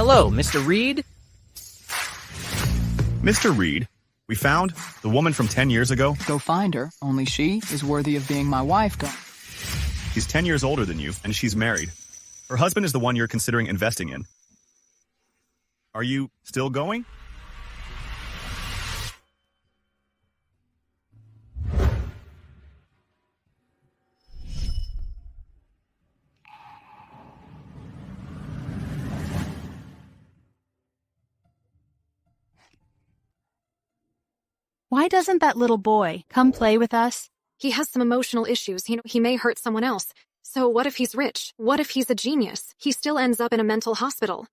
Hello, Mr. Reed. Mr. Reed, we found the woman from 10 years ago. Go find her, only she is worthy of being my wife. She's 10 years older than you, and she's married. Her husband is the one you're considering investing in. Are you still going? Why doesn't that little boy come play with us? He has some emotional issues. He may hurt someone else. So what if he's rich? What if he's a genius? He still ends up in a mental hospital.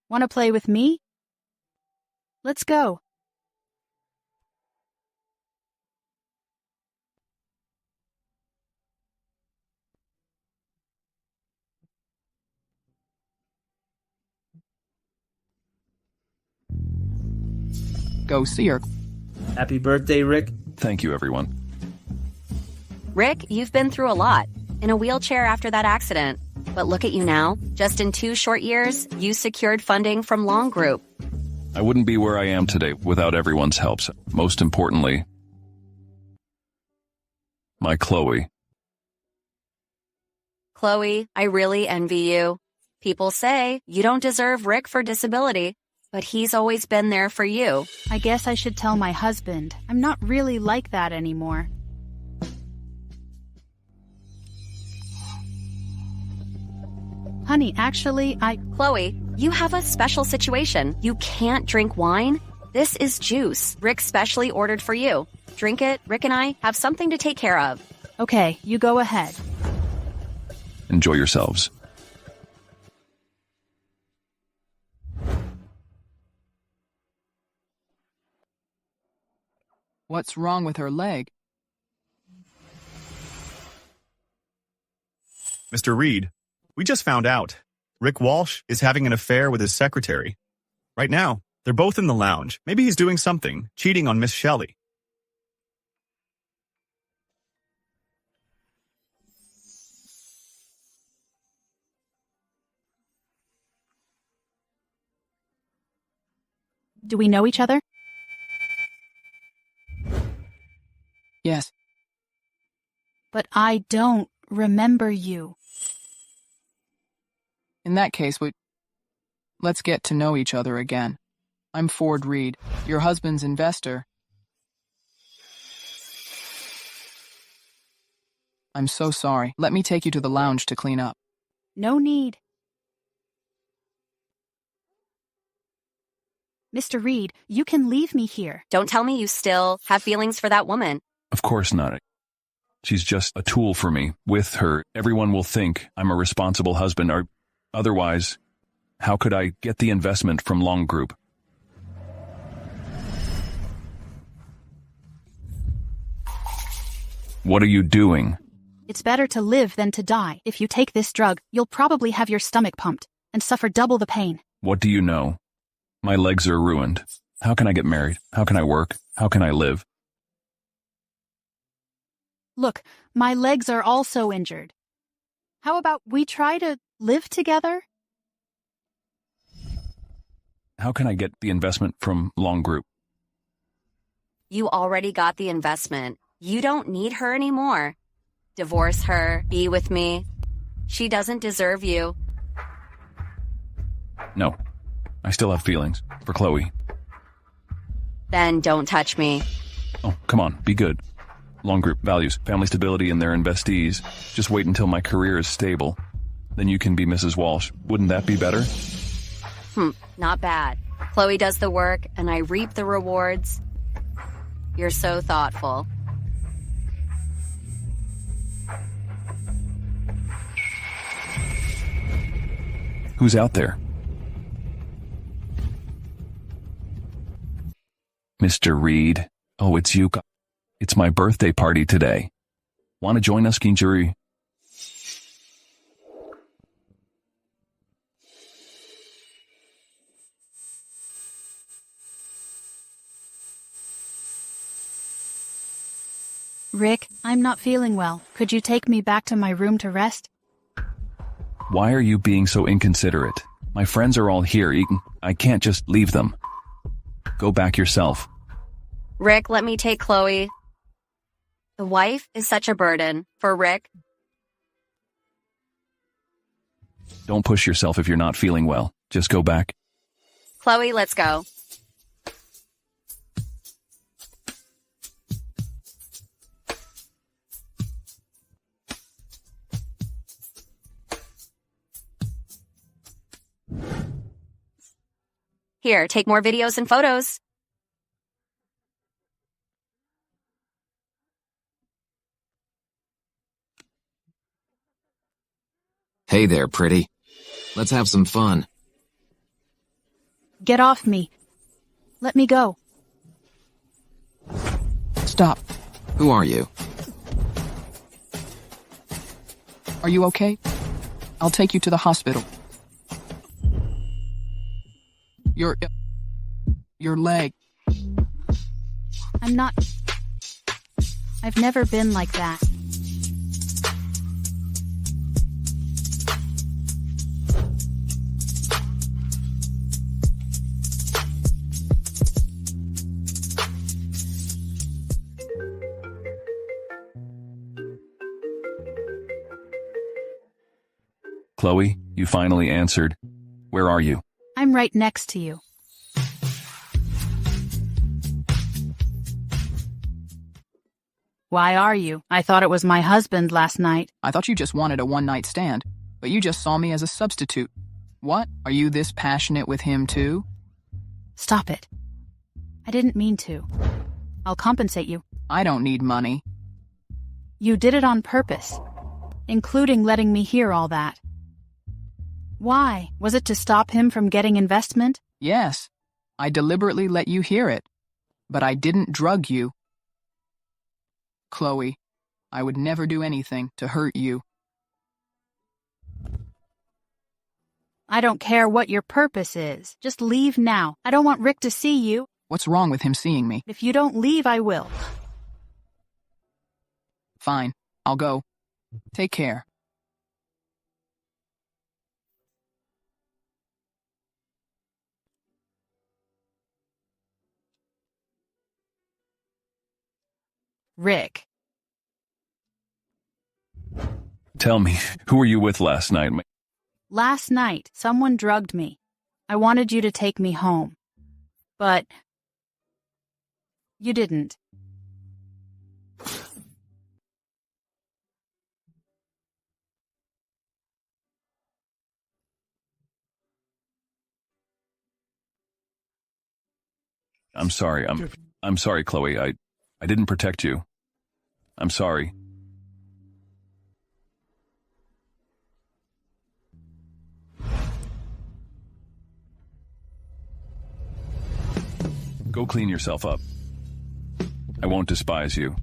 Want to play with me? Let's go. Go see her. Happy birthday, Rick. Thank you, everyone. Rick, you've been through a lot. In a wheelchair after that accident. But look at you now. Just in 2 short years, you secured funding from Long Group. I wouldn't be where I am today without everyone's help. Most importantly, my Chloe. Chloe, I really envy you. People say you don't deserve Rick for disability, but he's always been there for you. I guess I should tell my husband. I'm not really like that anymore. Honey, actually, Chloe, you have a special situation. You can't drink wine. This is juice. Rick specially ordered for you. Drink it. Rick and I have something to take care of. Okay, you go ahead. Enjoy yourselves. What's wrong with her leg? Mr. Reed, we just found out. Rick Walsh is having an affair with his secretary. Right now, they're both in the lounge. Maybe he's doing something, cheating on Miss Shelley. Do we know each other? Yes. But I don't remember you. In that case, let's get to know each other again. I'm Ford Reed, your husband's investor. I'm so sorry. Let me take you to the lounge to clean up. No need. Mr. Reed, you can leave me here. Don't tell me you still have feelings for that woman. Of course not. She's just a tool for me. With her, everyone will think I'm a responsible husband, or otherwise, how could I get the investment from Long Group? What are you doing? It's better to live than to die. If you take this drug, you'll probably have your stomach pumped and suffer double the pain. What do you know? My legs are ruined. How can I get married? How can I work? How can I live? Look, my legs are also injured. How about we try to live together? How can I get the investment from Long Group? You already got the investment. You don't need her anymore. Divorce her. Be with me. She doesn't deserve you. No. I still have feelings for Chloe. Then don't touch me. Oh, come on, be good. Long Group values family stability in their investees. Just wait until my career is stable. Then you can be Mrs. Walsh. Wouldn't that be better? Not bad. Chloe does the work, and I reap the rewards. You're so thoughtful. Who's out there? Mr. Reed. Oh, it's you. It's my birthday party today. Want to join us, Kinjuri? Rick, I'm not feeling well. Could you take me back to my room to rest? Why are you being so inconsiderate? My friends are all here. I can't just leave them. Go back yourself. Rick, let me take Chloe. The wife is such a burden for Rick. Don't push yourself if you're not feeling well. Just go back. Chloe, let's go. Here, take more videos and photos. Hey there, pretty. Let's have some fun. Get off me. Let me go. Stop. Who are you? Are you okay? I'll take you to the hospital. Your leg. I'm not... I've never been like that. Chloe, you finally answered. Where are you? I'm right next to you. Why are you? I thought it was my husband last night. I thought you just wanted a one-night stand, but you just saw me as a substitute. What? Are you this passionate with him too? Stop it. I didn't mean to. I'll compensate you. I don't need money. You did it on purpose, including letting me hear all that. Why? Was it to stop him from getting investment? Yes, I deliberately let you hear it, but I didn't drug you. Chloe, I would never do anything to hurt you. I don't care what your purpose is. Just leave now. I don't want Rick to see you. What's wrong with him seeing me? If you don't leave, I will. Fine, I'll go. Take care. Rick. Tell me, who were you with last night? Last night, someone drugged me. I wanted you to take me home. But you didn't. I'm sorry. I'm sorry, Chloe. I didn't protect you. I'm sorry. Go clean yourself up. I won't despise you.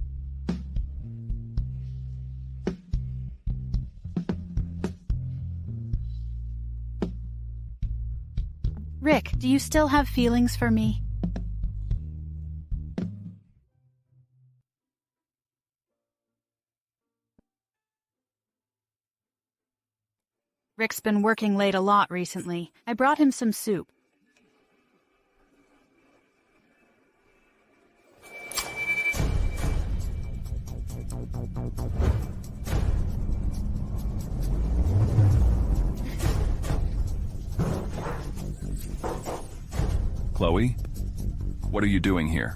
Rick, do you still have feelings for me? Rick's been working late a lot recently. I brought him some soup. Chloe, what are you doing here?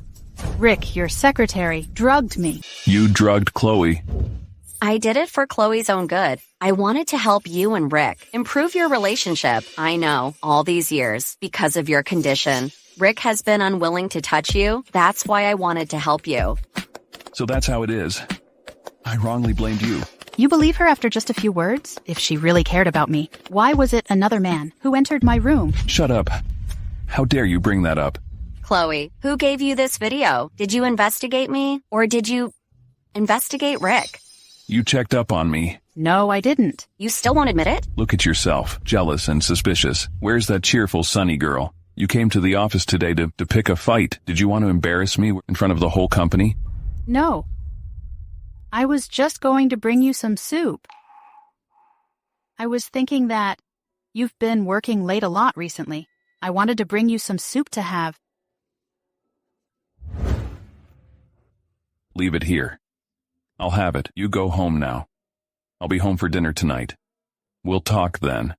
Rick, your secretary, drugged me. You drugged Chloe. I did it for Chloe's own good. I wanted to help you and Rick improve your relationship. I know, all these years, because of your condition. Rick has been unwilling to touch you. That's why I wanted to help you. So that's how it is. I wrongly blamed you. You believe her after just a few words? If she really cared about me, why was it another man who entered my room? Shut up. How dare you bring that up? Chloe, who gave you this video? Did you investigate me? Or did you investigate Rick? You checked up on me. No, I didn't. You still won't admit it? Look at yourself, jealous and suspicious. Where's that cheerful, sunny girl? You came to the office today to pick a fight. Did you want to embarrass me in front of the whole company? No. I was just going to bring you some soup. I was thinking that you've been working late a lot recently. I wanted to bring you some soup to have. Leave it here. I'll have it. You go home now. I'll be home for dinner tonight. We'll talk then.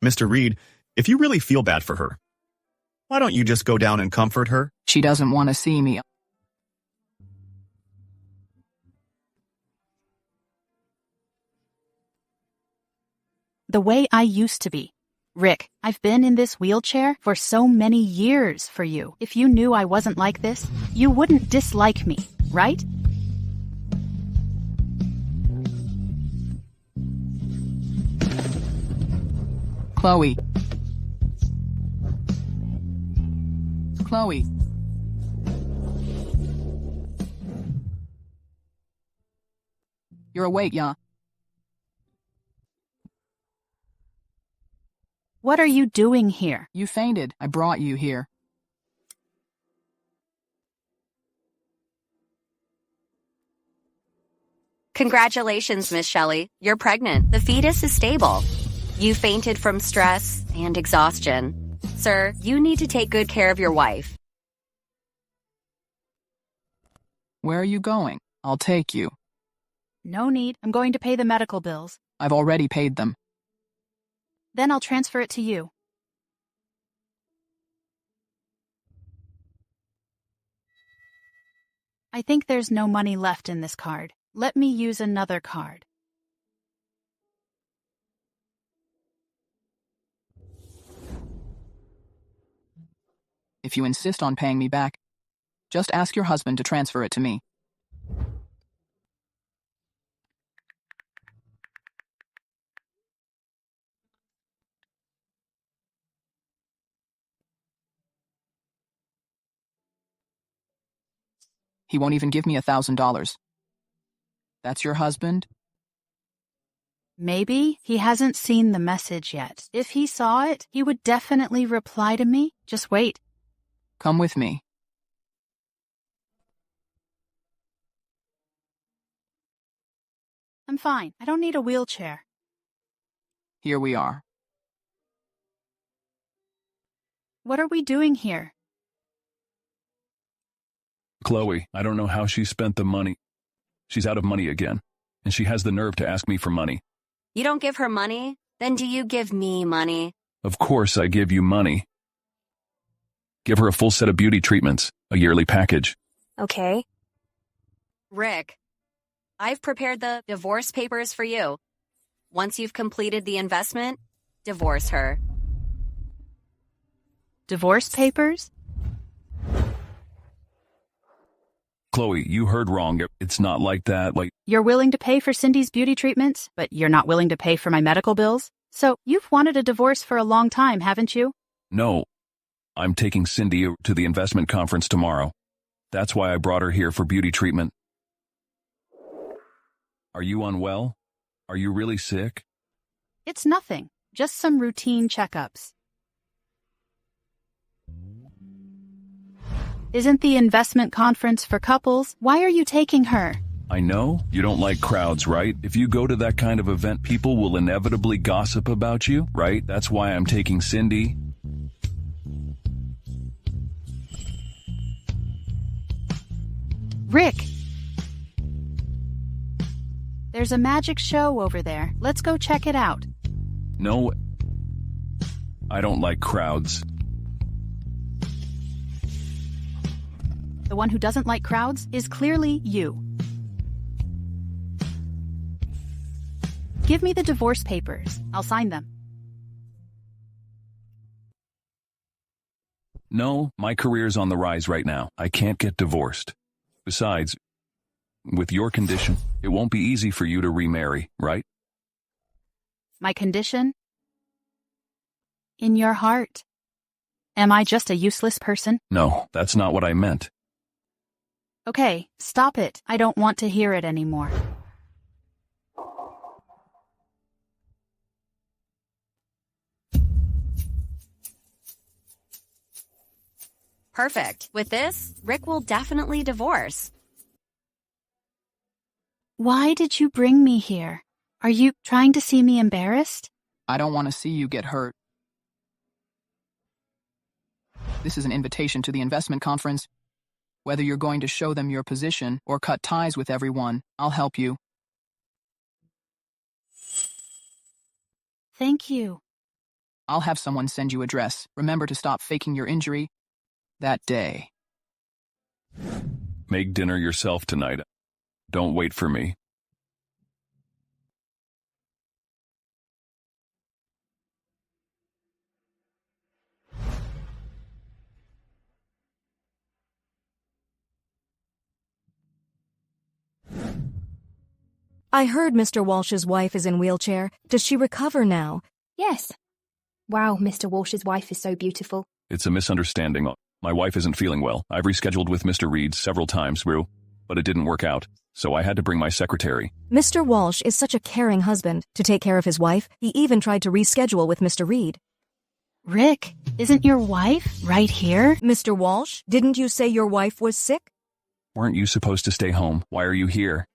Mr. Reed, if you really feel bad for her, why don't you just go down and comfort her? She doesn't want to see me. The way I used to be. Rick, I've been in this wheelchair for so many years for you. If you knew I wasn't like this, you wouldn't dislike me, right? Chloe. Chloe. You're awake, yeah? What are you doing here? You fainted. I brought you here. Congratulations, Miss Shelley. You're pregnant. The fetus is stable. You fainted from stress and exhaustion. Sir, you need to take good care of your wife. Where are you going? I'll take you. No need. I'm going to pay the medical bills. I've already paid them. Then I'll transfer it to you. I think there's no money left in this card. Let me use another card. If you insist on paying me back, just ask your husband to transfer it to me. He won't even give me $1,000. That's your husband? Maybe he hasn't seen the message yet. If he saw it, he would definitely reply to me. Just wait. Come with me. I'm fine. I don't need a wheelchair. Here we are. What are we doing here? Chloe, I don't know how she spent the money. She's out of money again, and she has the nerve to ask me for money. You don't give her money? Then do you give me money? Of course I give you money. Give her a full set of beauty treatments, a yearly package. Okay. Rick, I've prepared the divorce papers for you. Once you've completed the investment, divorce her. Divorce papers? Chloe, you heard wrong. It's not like that. You're willing to pay for Cindy's beauty treatments, but you're not willing to pay for my medical bills? So you've wanted a divorce for a long time, haven't you? No. I'm taking Cindy to the investment conference tomorrow. That's why I brought her here for beauty treatment. Are you unwell? Are you really sick? It's nothing. Just some routine checkups. Isn't the investment conference for couples? Why are you taking her? I know. You don't like crowds, right? If you go to that kind of event, people will inevitably gossip about you, right? That's why I'm taking Cindy. Rick! There's a magic show over there. Let's go check it out. No, I don't like crowds. The one who doesn't like crowds is clearly you. Give me the divorce papers. I'll sign them. No, my career's on the rise right now. I can't get divorced. Besides, with your condition, it won't be easy for you to remarry, right? My condition? In your heart. Am I just a useless person? No, that's not what I meant. Okay, stop it. I don't want to hear it anymore. Perfect. With this, Rick will definitely divorce. Why did you bring me here? Are you trying to see me embarrassed? I don't want to see you get hurt. This is an invitation to the investment conference. Whether you're going to show them your position or cut ties with everyone, I'll help you. Thank you. I'll have someone send you a dress. Remember to stop faking your injury that day. Make dinner yourself tonight. Don't wait for me. I heard Mr. Walsh's wife is in wheelchair. Does she recover now? Yes. Wow, Mr. Walsh's wife is so beautiful. It's a misunderstanding. My wife isn't feeling well. I've rescheduled with Mr. Reed several times, Rue, but it didn't work out, so I had to bring my secretary. Mr. Walsh is such a caring husband to take care of his wife. He even tried to reschedule with Mr. Reed. Rick, isn't your wife right here? Mr. Walsh, didn't you say your wife was sick? Weren't you supposed to stay home? Why are you here?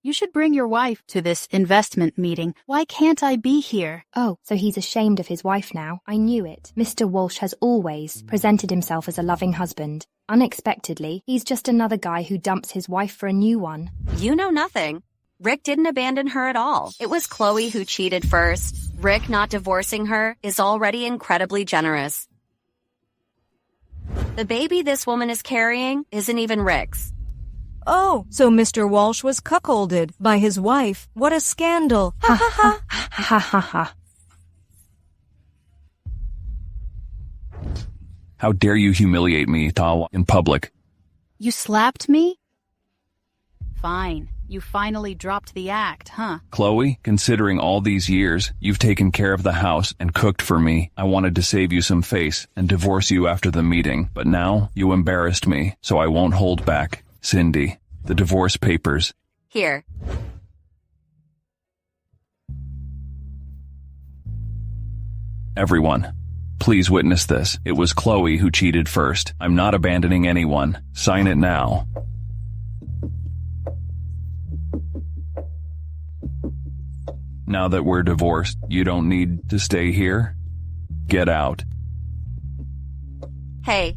You should bring your wife to this investment meeting. Why can't I be here? Oh, so he's ashamed of his wife now. I knew it. Mr. Walsh has always presented himself as a loving husband. Unexpectedly, he's just another guy who dumps his wife for a new one. You know nothing. Rick didn't abandon her at all. It was Chloe who cheated first. Rick not divorcing her is already incredibly generous. The baby this woman is carrying isn't even Rick's. Oh, so Mr. Walsh was cuckolded by his wife. What a scandal. Ha ha ha. Ha ha ha. How dare you humiliate me, Tawa, in public? You slapped me? Fine. You finally dropped the act, huh? Chloe, considering all these years, you've taken care of the house and cooked for me. I wanted to save you some face and divorce you after the meeting, but now you embarrassed me, so I won't hold back. Cindy, the divorce papers. Here. Everyone, please witness this. It was Chloe who cheated first. I'm not abandoning anyone. Sign it now. Now that we're divorced, you don't need to stay here. Get out. Hey.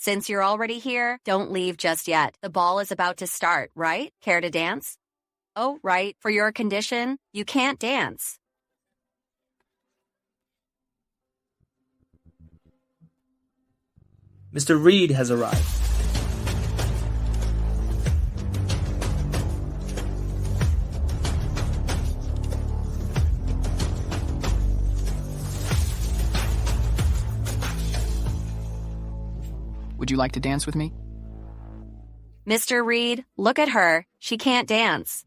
Since you're already here, don't leave just yet. The ball is about to start, right? Care to dance? Oh, right. For your condition, you can't dance. Mr. Reed has arrived. Would you like to dance with me? Mr. Reed, look at her. She can't dance.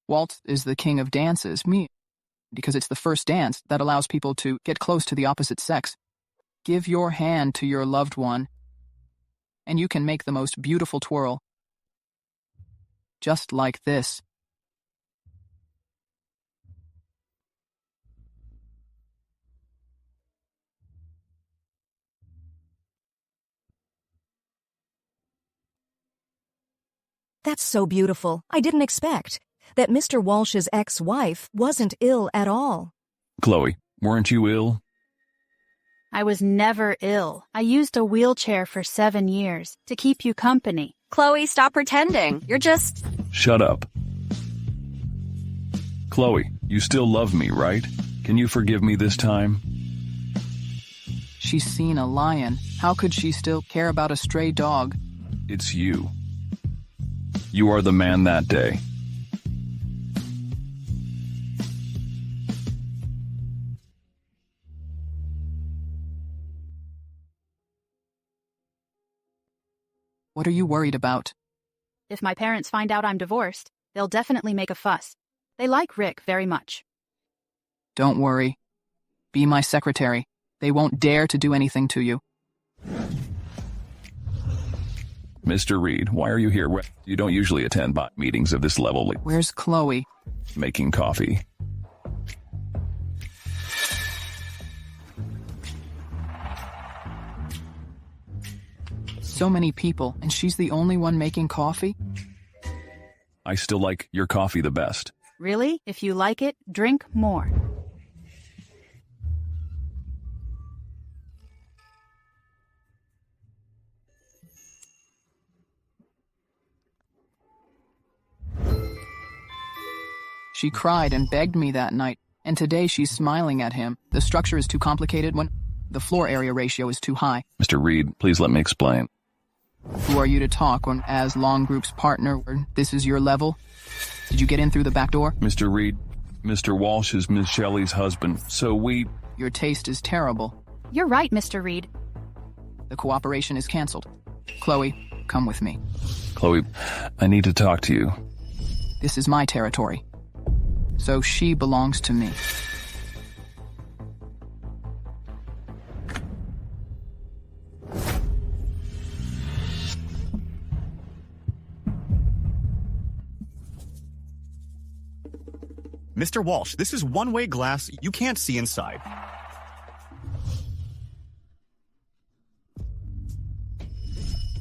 Waltz is the king of dances, because it's the first dance that allows people to get close to the opposite sex. Give your hand to your loved one, and you can make the most beautiful twirl. Just like this. That's so beautiful. I didn't expect that Mr. Walsh's ex-wife wasn't ill at all. Chloe, weren't you ill? I was never ill. I used a wheelchair for 7 years to keep you company. Chloe, stop pretending. You're just... Shut up. Chloe, you still love me, right? Can you forgive me this time? She's seen a lion. How could she still care about a stray dog? It's you. You are the man that day. What are you worried about? If my parents find out I'm divorced, they'll definitely make a fuss. They like Rick very much. Don't worry. Be my secretary. They won't dare to do anything to you. Mr. Reed, why are you here? You don't usually attend meetings of this level. Where's Chloe? Making coffee. So many people, and she's the only one making coffee? I still like your coffee the best. Really? If you like it, drink more. She cried and begged me that night, and today she's smiling at him. The structure is too complicated when the floor area ratio is too high. Mr. Reed, please let me explain. Who are you to talk when, as Long Group's partner, this is your level? Did you get in through the back door? Mr. Reed, Mr. Walsh is Miss Shelley's husband, so we... Your taste is terrible. You're right, Mr. Reed. The cooperation is canceled. Chloe, come with me. Chloe, I need to talk to you. This is my territory. So she belongs to me. Mr. Walsh, this is one-way glass. You can't see inside.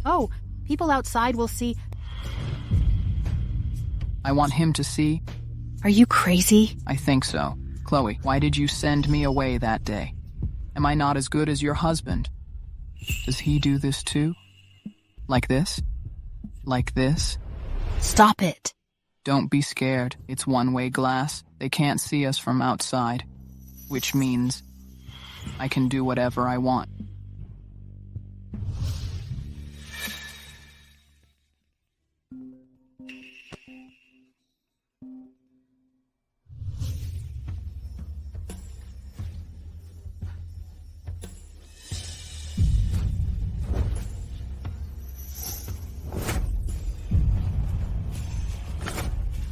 Oh, people outside will see. I want him to see. Are you crazy? I think so. Chloe, why did you send me away that day? Am I not as good as your husband? Does he do this too? Like this? Like this? Stop it. Don't be scared. It's one-way glass. They can't see us from outside. Which means I can do whatever I want.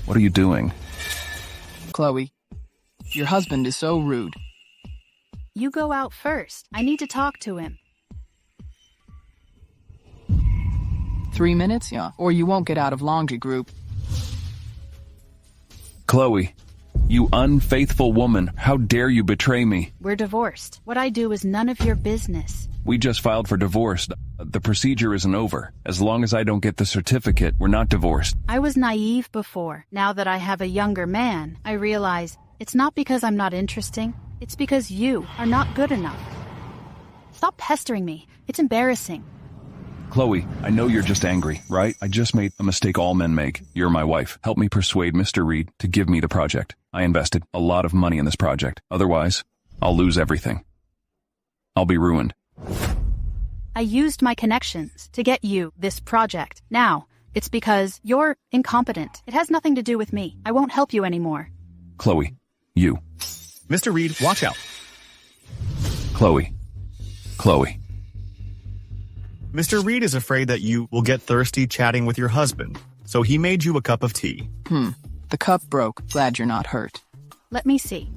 What are you doing? Chloe, your husband is so rude. You go out first. I need to talk to him. 3 minutes, yeah, or you won't get out of laundry group. Chloe, you unfaithful woman, how dare you betray me? We're divorced. What I do is none of your business. We just filed for divorce. The procedure isn't over. As long as I don't get the certificate, we're not divorced. I was naive before. Now that I have a younger man, I realize it's not because I'm not interesting. It's because you are not good enough. Stop pestering me. It's embarrassing. Chloe, I know you're just angry, right? I just made a mistake all men make. You're my wife. Help me persuade Mr. Reed to give me the project. I invested a lot of money in this project. Otherwise, I'll lose everything. I'll be ruined. I used my connections to get you this project. Now, it's because you're incompetent. It has nothing to do with me. I won't help you anymore. Chloe, you. Mr. Reed, watch out. Chloe. Chloe. Mr. Reed is afraid that you will get thirsty chatting with your husband, so he made you a cup of tea. The cup broke. Glad you're not hurt. Let me see.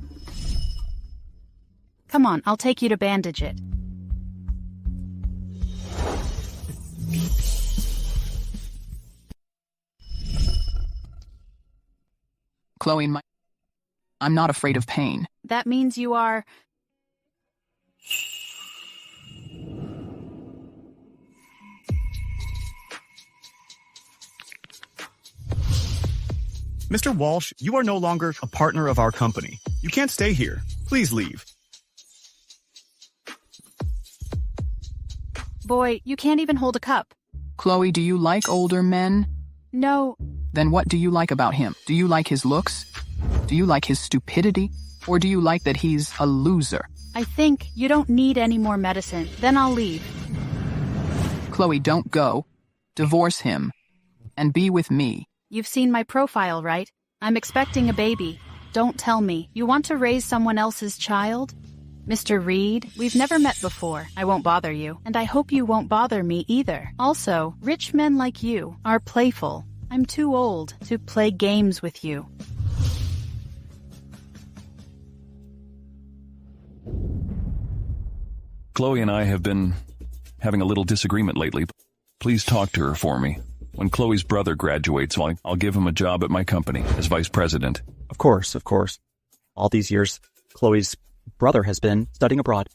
Come on, I'll take you to bandage it. Chloe, I'm not afraid of pain. That means you are... Mr. Walsh, you are no longer a partner of our company. You can't stay here. Please leave. Boy, you can't even hold a cup. Chloe, do you like older men? No. Then what do you like about him? Do you like his looks? Do you like his stupidity? Or do you like that he's a loser? I think you don't need any more medicine. Then I'll leave. Chloe, don't go. Divorce him. And be with me. You've seen my profile, right? I'm expecting a baby. Don't tell me. You want to raise someone else's child? Mr. Reed, we've never met before. I won't bother you, and I hope you won't bother me either. Also, rich men like you are playful. I'm too old to play games with you. Chloe and I have been having a little disagreement lately. Please talk to her for me. When Chloe's brother graduates, I'll give him a job at my company as vice president. Of course. All these years, Chloe's brother has been studying abroad.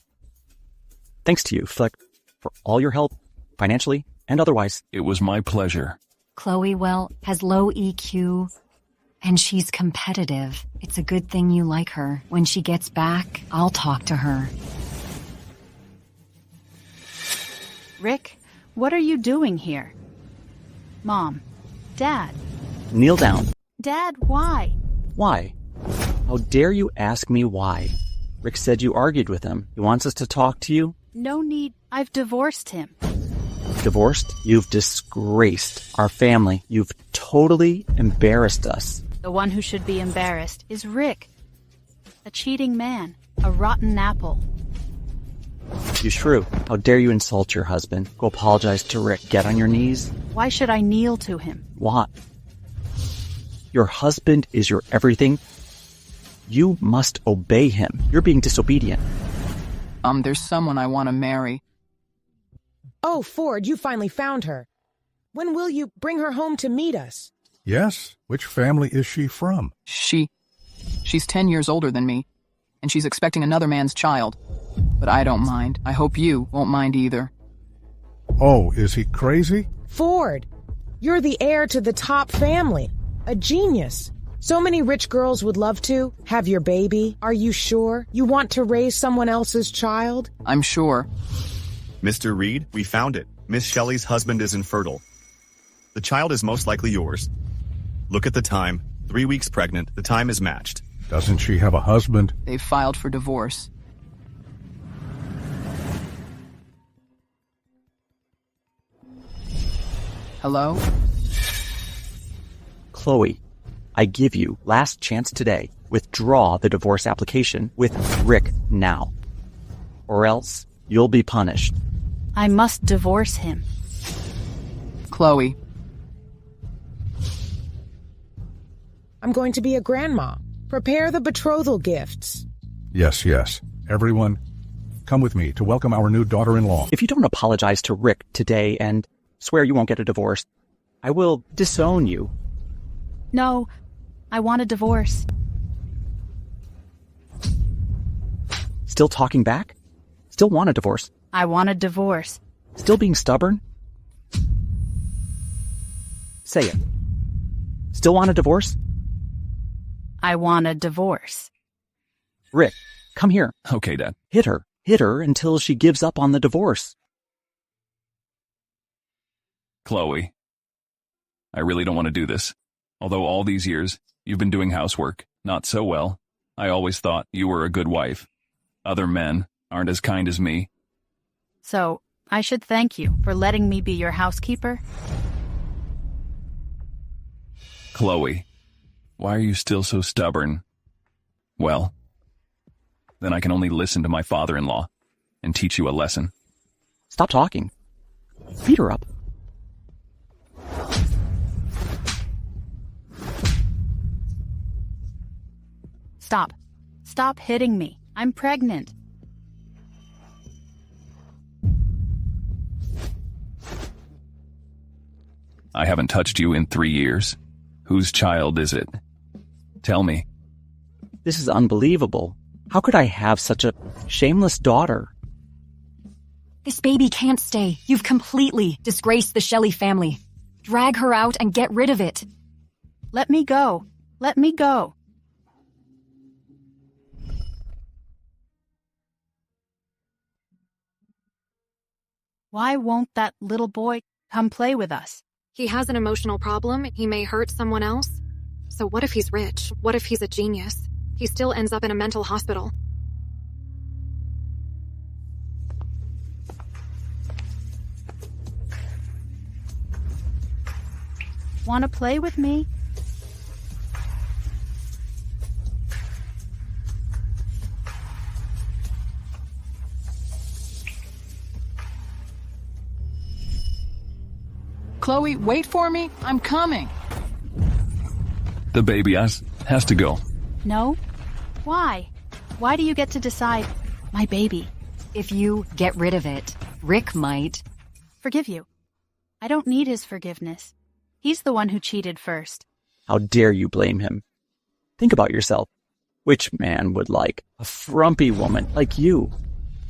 Thanks to you, Fleck, for all your help, financially and otherwise. It was my pleasure. Chloe, well, has low EQ, and she's competitive. It's a good thing you like her. When she gets back, I'll talk to her. Rick, what are you doing here? Mom, Dad. Kneel down. Dad, why? Why? How dare you ask me why? Rick said you argued with him. He wants us to talk to you. No need. I've divorced him. Divorced? You've disgraced our family. You've totally embarrassed us. The one who should be embarrassed is Rick. A cheating man. A rotten apple. You shrew. How dare you insult your husband? Go apologize to Rick. Get on your knees. Why should I kneel to him? What? Your husband is your everything. You must obey him. You're being disobedient. There's someone I want to marry. Oh, Ford, you finally found her. When will you bring her home to meet us? Yes? Which family is she from? She's 10 years older than me, and she's expecting another man's child. But I don't mind. I hope you won't mind either. Oh, is he crazy? Ford, you're the heir to the top family. A genius. So many rich girls would love to have your baby. Are you sure you want to raise someone else's child? I'm sure. Mr. Reed, we found it. Miss Shelley's husband is infertile. The child is most likely yours. Look at the time. 3 weeks pregnant. The time is matched. Doesn't she have a husband? They've filed for divorce. Hello? Chloe, I give you last chance today. Withdraw the divorce application with Rick now. Or else you'll be punished. I must divorce him. Chloe. I'm going to be a grandma. Prepare the betrothal gifts. Yes. Everyone, come with me to welcome our new daughter-in-law. If you don't apologize to Rick today and swear you won't get a divorce, I will disown you. No, I want a divorce. Still talking back? Still want a divorce? I want a divorce. Still being stubborn? Say it. Still want a divorce? I want a divorce. Rick, come here. Okay, Dad. Hit her. Hit her until she gives up on the divorce. Chloe, I really don't want to do this. Although all these years, you've been doing housework, not so well. I always thought you were a good wife. Other men aren't as kind as me. So, I should thank you for letting me be your housekeeper? Chloe, why are you still so stubborn? Well, then I can only listen to my father-in-law and teach you a lesson. Stop talking. Beat her up. Stop. Stop hitting me. I'm pregnant. I haven't touched you in 3 years. Whose child is it? Tell me. This is unbelievable. How could I have such a shameless daughter? This baby can't stay. You've completely disgraced the Shelley family. Drag her out and get rid of it. Let me go. Let me go. Why won't that little boy come play with us? He has an emotional problem. He may hurt someone else. So what if he's rich? What if he's a genius? He still ends up in a mental hospital. Want to play with me? Chloe, wait for me. I'm coming. The baby has to go. No? Why? Why do you get to decide my baby? If you get rid of it, Rick might. Forgive you. I don't need his forgiveness. He's the one who cheated first. How dare you blame him? Think about yourself. Which man would like a frumpy woman like you?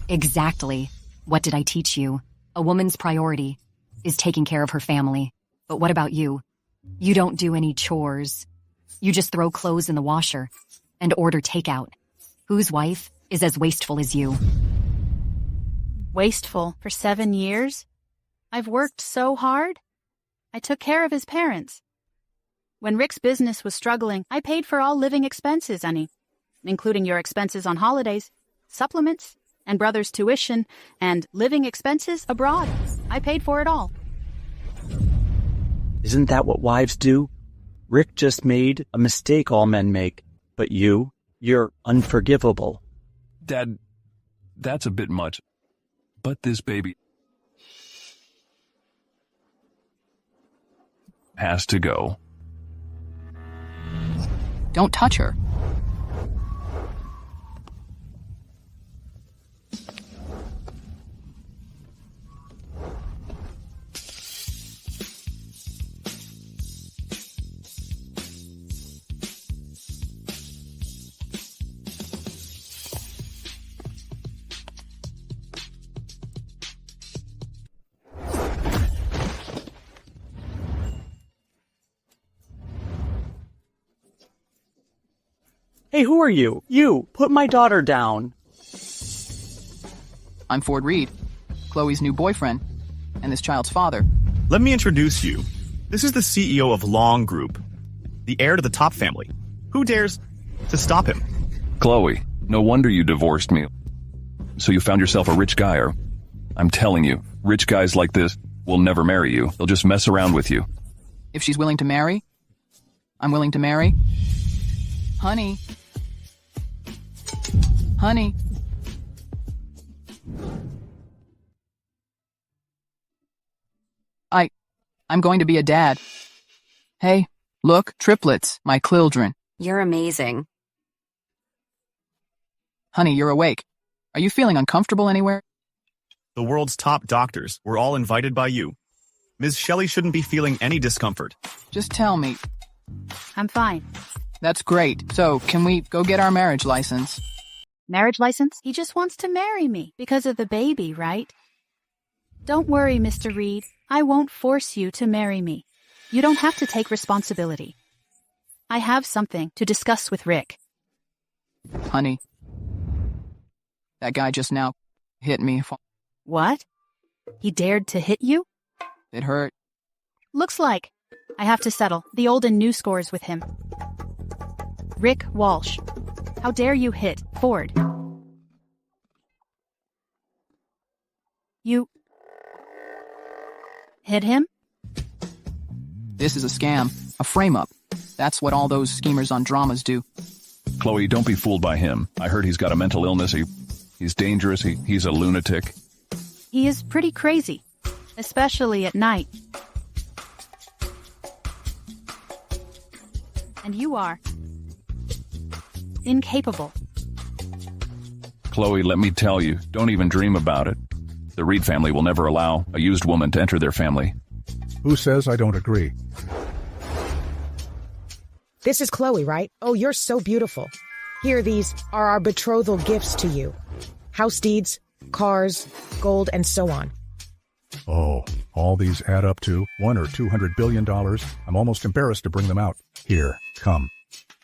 Exactly. What did I teach you? A woman's priority is taking care of her family. But what about you? You don't do any chores. You just throw clothes in the washer and order takeout. Whose wife is as wasteful as you? Wasteful for 7 years? I've worked so hard. I took care of his parents. When Rick's business was struggling, I paid for all living expenses, honey, including your expenses on holidays, supplements, and brother's tuition, and living expenses abroad. I paid for it all. Isn't that what wives do? Rick just made a mistake all men make. But you're unforgivable. Dad, that's a bit much. But this baby has to go. Don't touch her. Hey, who are you? You! Put my daughter down! I'm Ford Reed, Chloe's new boyfriend, and this child's father. Let me introduce you. This is the CEO of Long Group, the heir to the top family. Who dares to stop him? Chloe, no wonder you divorced me. So you found yourself a rich guy, or... I'm telling you, rich guys like this will never marry you. They'll just mess around with you. If she's willing to marry, I'm willing to marry. Honey. Honey. I'm going to be a dad. Hey, look, triplets, my children. You're amazing. Honey, you're awake. Are you feeling uncomfortable anywhere? The world's top doctors were all invited by you. Ms. Shelley shouldn't be feeling any discomfort. Just tell me. I'm fine. That's great. So, can we go get our marriage license? Marriage license? He just wants to marry me because of the baby, right? Don't worry, Mr. Reed. I won't force you to marry me. You don't have to take responsibility. I have something to discuss with Rick. Honey, that guy just now hit me. What? He dared to hit you? It hurt. Looks like I have to settle the old and new scores with him. Rick Walsh, how dare you hit Ford? You hit him? This is a scam, a frame-up. That's what all those schemers on dramas do. Chloe, don't be fooled by him. I heard he's got a mental illness. He's dangerous. He's a lunatic. He is pretty crazy, especially at night. And you are incapable. Chloe, let me tell you, don't even dream about it. The Reed family will never allow a used woman to enter their family. Who says I don't agree? This is Chloe, right? Oh, you're so beautiful. Here, these are our betrothal gifts to you. House deeds, cars, gold, and so on. Oh, all these add up to $1 or $200 billion. I'm almost embarrassed to bring them out. Here, come.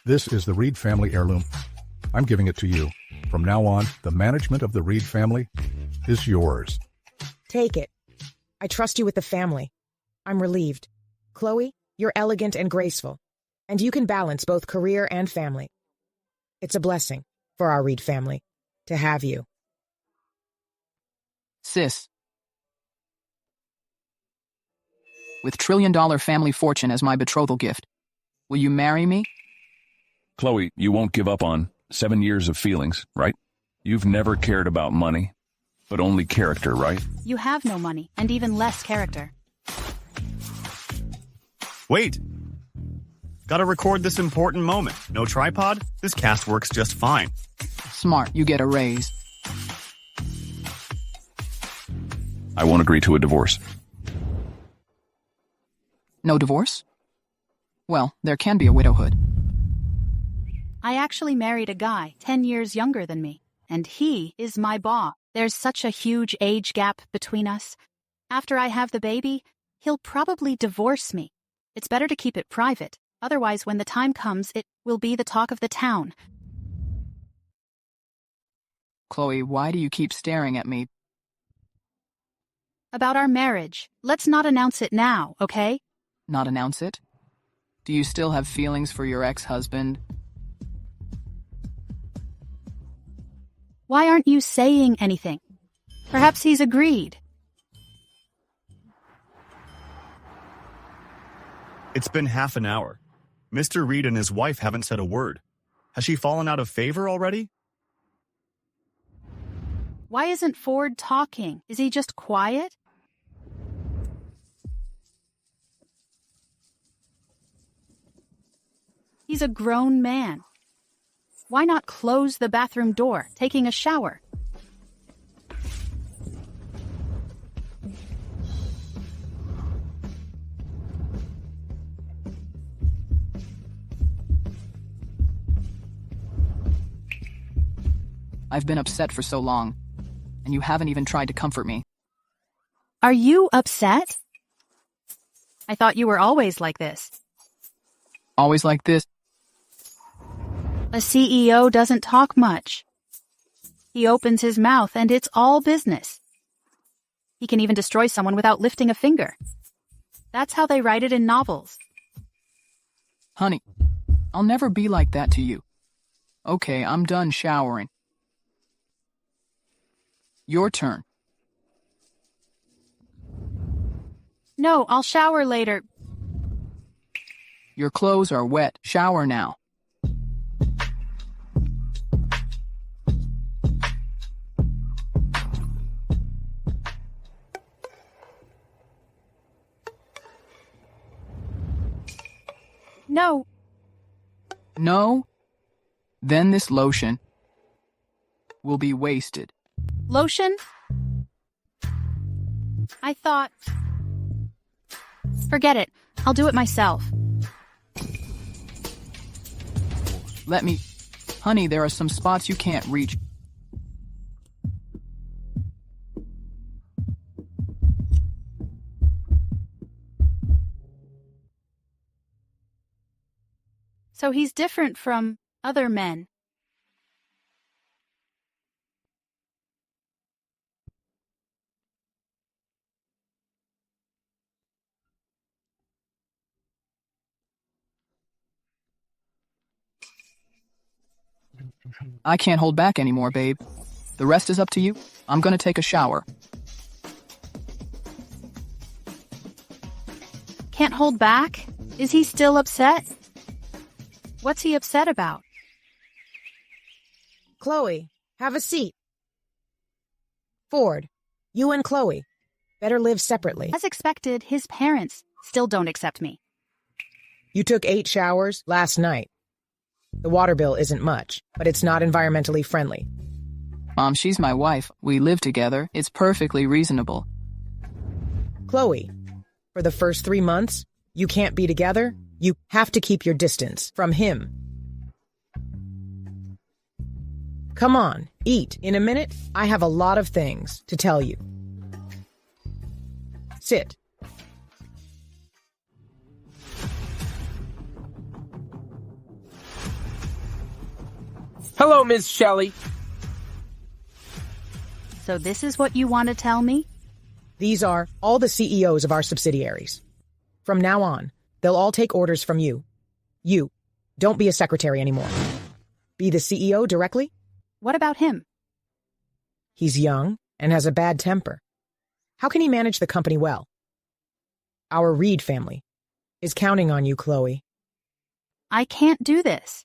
This is the Reed family heirloom. I'm giving it to you. From now on, the management of the Reed family is yours. Take it. I trust you with the family. I'm relieved. Chloe, you're elegant and graceful, and you can balance both career and family. It's a blessing for our Reed family to have you. Sis. With $1 trillion family fortune as my betrothal gift, will you marry me? Chloe, you won't give up on 7 years of feelings, right? You've never cared about money, but only character, right? You have no money, and even less character. Wait! Gotta record this important moment. No tripod? This cast works just fine. Smart, you get a raise. I won't agree to a divorce. No divorce? Well, there can be a widowhood. I actually married a guy 10 years younger than me, and he is my boss. There's such a huge age gap between us. After I have the baby, he'll probably divorce me. It's better to keep it private. Otherwise, when the time comes, it will be the talk of the town. Chloe, why do you keep staring at me? About our marriage. Let's not announce it now, okay? Not announce it? Do you still have feelings for your ex-husband? Why aren't you saying anything? Perhaps he's agreed. It's been half an hour. Mr. Reed and his wife haven't said a word. Has she fallen out of favor already? Why isn't Ford talking? Is he just quiet? He's a grown man. Why not close the bathroom door, taking a shower? I've been upset for so long, and you haven't even tried to comfort me. Are you upset? I thought you were always like this. Always like this? A CEO doesn't talk much. He opens his mouth and it's all business. He can even destroy someone without lifting a finger. That's how they write it in novels. Honey, I'll never be like that to you. Okay, I'm done showering. Your turn. No, I'll shower later. Your clothes are wet. Shower now. No. No? Then this lotion will be wasted. Lotion? I thought... Forget it. I'll do it myself. Let me... Honey, there are some spots you can't reach. So he's different from other men. I can't hold back anymore, babe. The rest is up to you. I'm gonna take a shower. Can't hold back? Is he still upset? What's he upset about? Chloe, have a seat. Ford, you and Chloe better live separately. As expected, his parents still don't accept me. You took 8 showers last night. The water bill isn't much, but it's not environmentally friendly. Mom, she's my wife. We live together. It's perfectly reasonable. Chloe, for the first 3 months, you can't be together. You have to keep your distance from him. Come on, eat. In a minute, I have a lot of things to tell you. Sit. Hello, Miss Shelley. So this is what you want to tell me? These are all the CEOs of our subsidiaries. From now on, they'll all take orders from you. You, don't be a secretary anymore. Be the CEO directly. What about him? He's young and has a bad temper. How can he manage the company well? Our Reed family is counting on you, Chloe. I can't do this.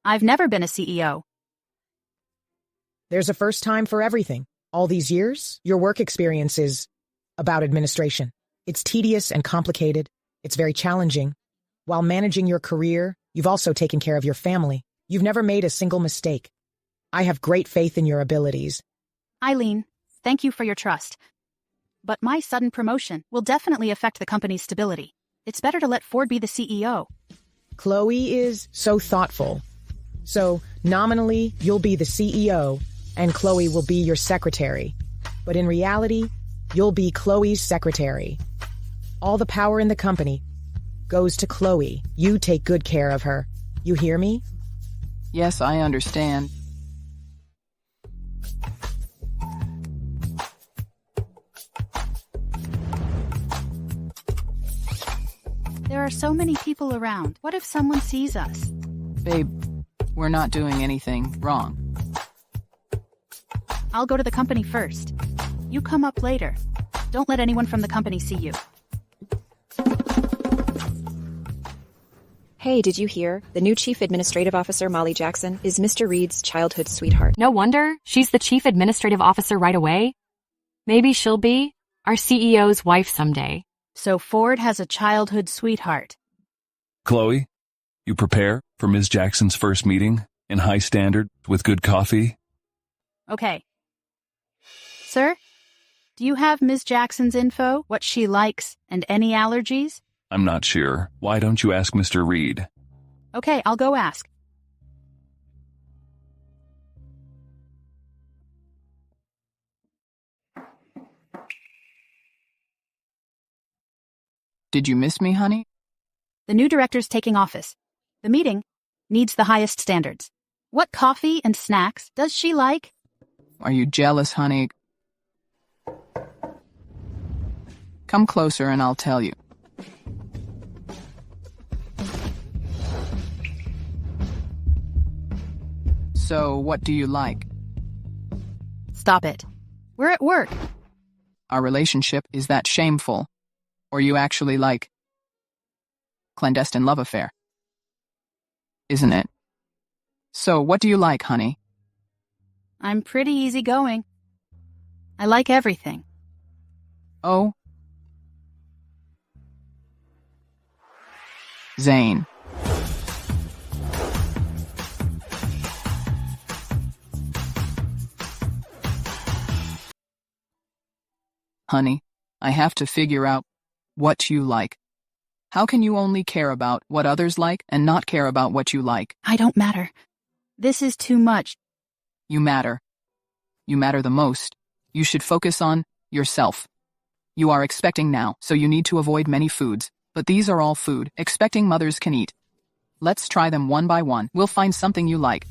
I've never been a CEO. There's a first time for everything. All these years, your work experience is about administration. It's tedious and complicated. It's very challenging. While managing your career, you've also taken care of your family. You've never made a single mistake. I have great faith in your abilities. Eileen, thank you for your trust. But my sudden promotion will definitely affect the company's stability. It's better to let Ford be the CEO. Chloe is so thoughtful. So, nominally, you'll be the CEO, and Chloe will be your secretary. But in reality, you'll be Chloe's secretary. All the power in the company goes to Chloe. You take good care of her. You hear me? Yes, I understand. There are so many people around. What if someone sees us? Babe, we're not doing anything wrong. I'll go to the company first. You come up later. Don't let anyone from the company see you. Hey, did you hear? The new Chief Administrative Officer, Molly Jackson, is Mr. Reed's childhood sweetheart. No wonder. She's the Chief Administrative Officer right away. Maybe she'll be our CEO's wife someday. So Ford has a childhood sweetheart. Chloe, you prepare for Ms. Jackson's first meeting in high standard with good coffee? Okay. Sir, do you have Ms. Jackson's info, what she likes, and any allergies? I'm not sure. Why don't you ask Mr. Reed? Okay, I'll go ask. Did you miss me, honey? The new director's taking office. The meeting needs the highest standards. What coffee and snacks does she like? Are you jealous, honey? Come closer and I'll tell you. So, what do you like? Stop it. We're at work. Our relationship is that shameful. Or you actually like clandestine love affair. Isn't it? So, what do you like, honey? I'm pretty easygoing. I like everything. Oh? Zane. Honey, I have to figure out what you like. How can you only care about what others like and not care about what you like? I don't matter. This is too much. You matter. You matter the most. You should focus on yourself. You are expecting now, so you need to avoid many foods. But these are all food expecting mothers can eat. Let's try them one by one. We'll find something you like.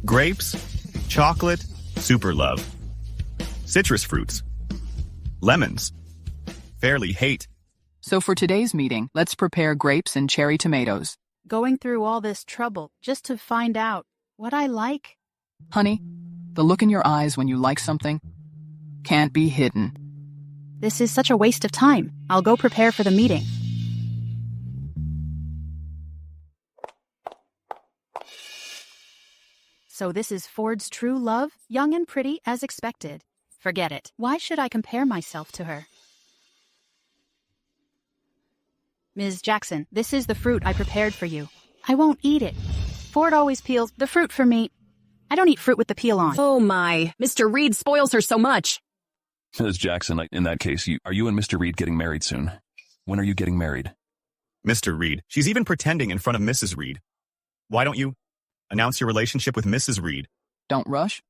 Grapes, chocolate, super love. Citrus fruits, lemons, fairly hate. So for today's meeting, let's prepare grapes and cherry tomatoes. Going through all this trouble just to find out what I like? Honey, the look in your eyes when you like something can't be hidden. This is such a waste of time. I'll go prepare for the meeting. So this is Ford's true love? Young and pretty, as expected. Forget it. Why should I compare myself to her? Ms. Jackson, this is the fruit I prepared for you. I won't eat it. Ford always peels the fruit for me. I don't eat fruit with the peel on. Oh my, Mr. Reed spoils her so much. Ms. Jackson, in that case, are you and Mr. Reed getting married soon? When are you getting married? Mr. Reed, she's even pretending in front of Mrs. Reed. Why don't you announce your relationship with Mrs. Reed? Don't rush.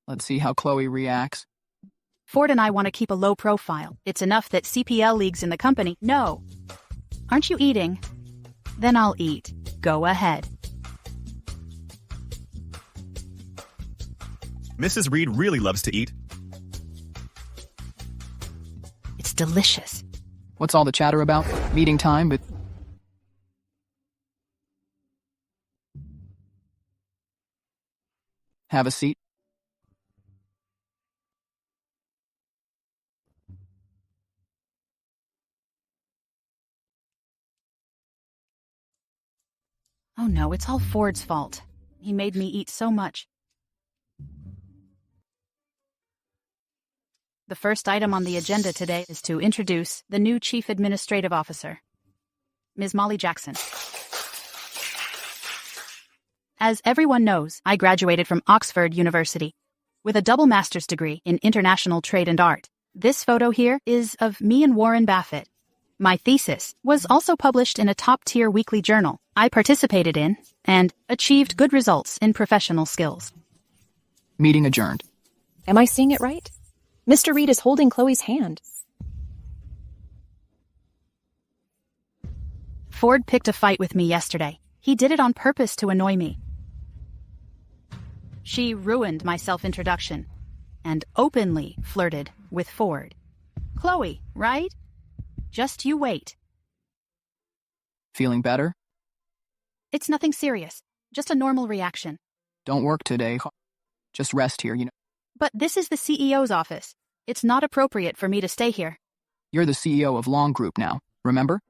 Let's see how Chloe reacts. Ford and I want to keep a low profile. It's enough that CPL leagues in the company know. Aren't you eating? Then I'll eat. Go ahead. Mrs. Reed really loves to eat. It's delicious. What's all the chatter about? Meeting time, but... Have a seat. Oh no, it's all Ford's fault. He made me eat so much. The first item on the agenda today is to introduce the new Chief Administrative Officer, Ms. Molly Jackson. As everyone knows, I graduated from Oxford University with a double master's degree in international trade and art. This photo here is of me and Warren Buffett. My thesis was also published in a top-tier weekly journal I participated in and achieved good results in professional skills. Meeting adjourned. Am I seeing it right? Mr. Reed is holding Chloe's hand. Ford picked a fight with me yesterday. He did it on purpose to annoy me. She ruined my self-introduction and openly flirted with Ford. Chloe, right? Just you wait. Feeling better? It's nothing serious. Just a normal reaction. Don't work today. Just rest here, you know. But this is the CEO's office. It's not appropriate for me to stay here. You're the CEO of Long Group now, remember?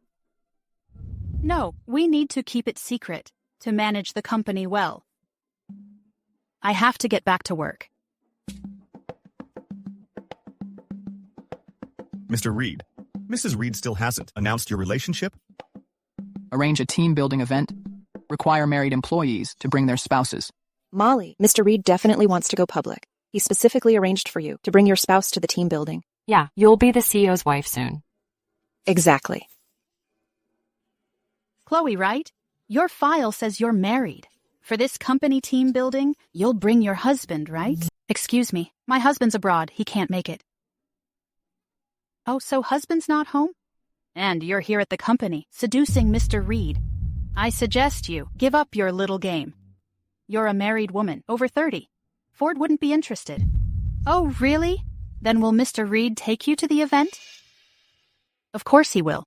No, we need to keep it secret to manage the company well. I have to get back to work. Mr. Reed, Mrs. Reed still hasn't announced your relationship? Arrange a team-building event. Require married employees to bring their spouses. Molly, Mr. Reed definitely wants to go public. He specifically arranged for you to bring your spouse to the team building. Yeah, you'll be the CEO's wife soon. Exactly. Chloe, right? Your file says you're married. For this company team building, you'll bring your husband, right? Excuse me, my husband's abroad. He can't make it. Oh, so husband's not home? And you're here at the company, seducing Mr. Reed. I suggest you give up your little game. You're a married woman, over 30. Ford wouldn't be interested. Oh, really? Then will Mr. Reed take you to the event? Of course he will.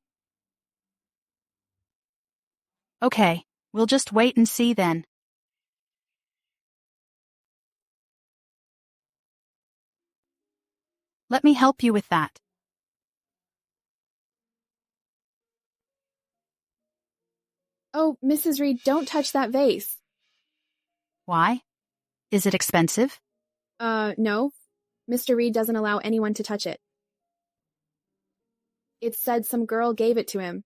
Okay, we'll just wait and see then. Let me help you with that. Oh, Mrs. Reed, don't touch that vase. Why? Is it expensive? No. Mr. Reed doesn't allow anyone to touch it. It said some girl gave it to him.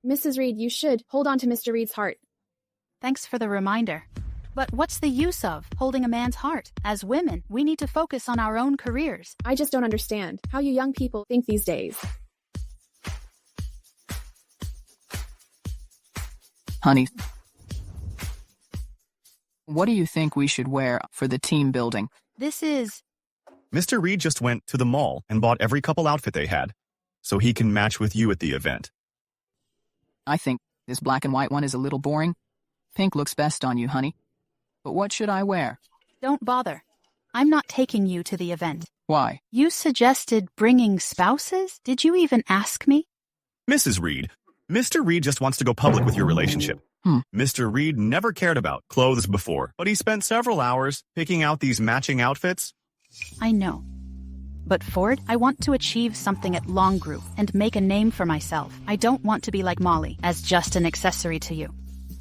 Mrs. Reed, you should hold on to Mr. Reed's heart. Thanks for the reminder. But what's the use of holding a man's heart? As women, we need to focus on our own careers. I just don't understand how you young people think these days. Honey, what do you think we should wear for the team building? This is... Mr. Reed just went to the mall and bought every couple outfit they had, so he can match with you at the event. I think this black and white one is a little boring. Pink looks best on you, honey. But what should I wear? Don't bother. I'm not taking you to the event. Why? You suggested bringing spouses? Did you even ask me? Mrs. Reed, Mr. Reed just wants to go public with your relationship. Mr. Reed never cared about clothes before, but he spent several hours picking out these matching outfits. I know. But Ford, I want to achieve something at Long Group and make a name for myself. I don't want to be like Molly, as just an accessory to you.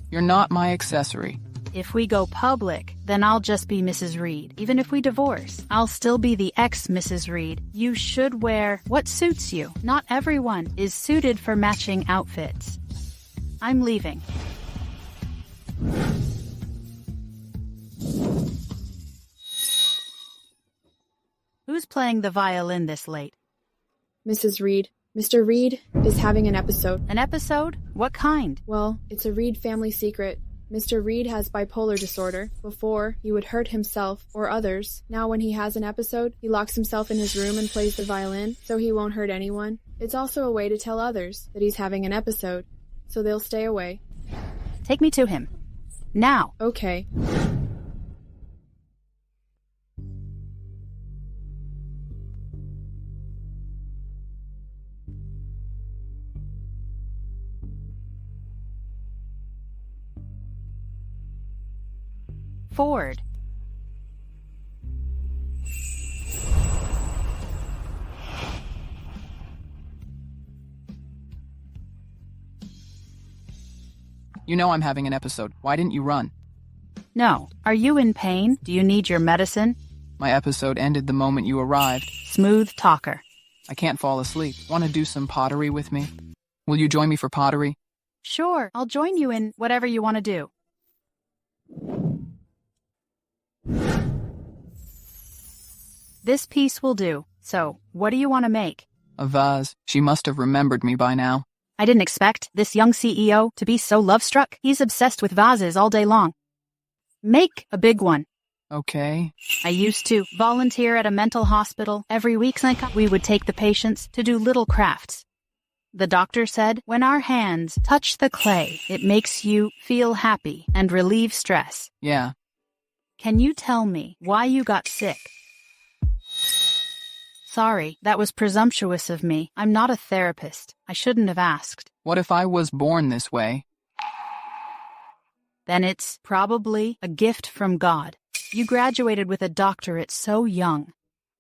You're not my accessory. If we go public, then I'll just be Mrs. Reed. Even if we divorce, I'll still be the ex-Mrs. Reed. You should wear what suits you. Not everyone is suited for matching outfits. I'm leaving. Who's playing the violin this late? Mrs. Reed. Mr. Reed is having an episode. An episode? What kind? Well, it's a Reed family secret. Mr. Reed has bipolar disorder. Before, he would hurt himself or others. Now when he has an episode, he locks himself in his room and plays the violin, so he won't hurt anyone. It's also a way to tell others that he's having an episode, so they'll stay away. Take me to him. Now. Okay. Ford. You know I'm having an episode. Why didn't you run? No. Are you in pain? Do you need your medicine? My episode ended the moment you arrived. Smooth talker. I can't fall asleep. Want to do some pottery with me? Will you join me for pottery? Sure, I'll join you in whatever you want to do. This piece will do. So, what do you want to make? A vase. She must have remembered me by now. I didn't expect this young CEO to be so love-struck. He's obsessed with vases all day long. Make a big one. Okay. I used to volunteer at a mental hospital. Every week, we would take the patients to do little crafts. The doctor said, when our hands touch the clay, it makes you feel happy and relieve stress. Yeah. Can you tell me why you got sick? Sorry, that was presumptuous of me. I'm not a therapist. I shouldn't have asked. What if I was born this way? Then it's probably a gift from God. You graduated with a doctorate so young,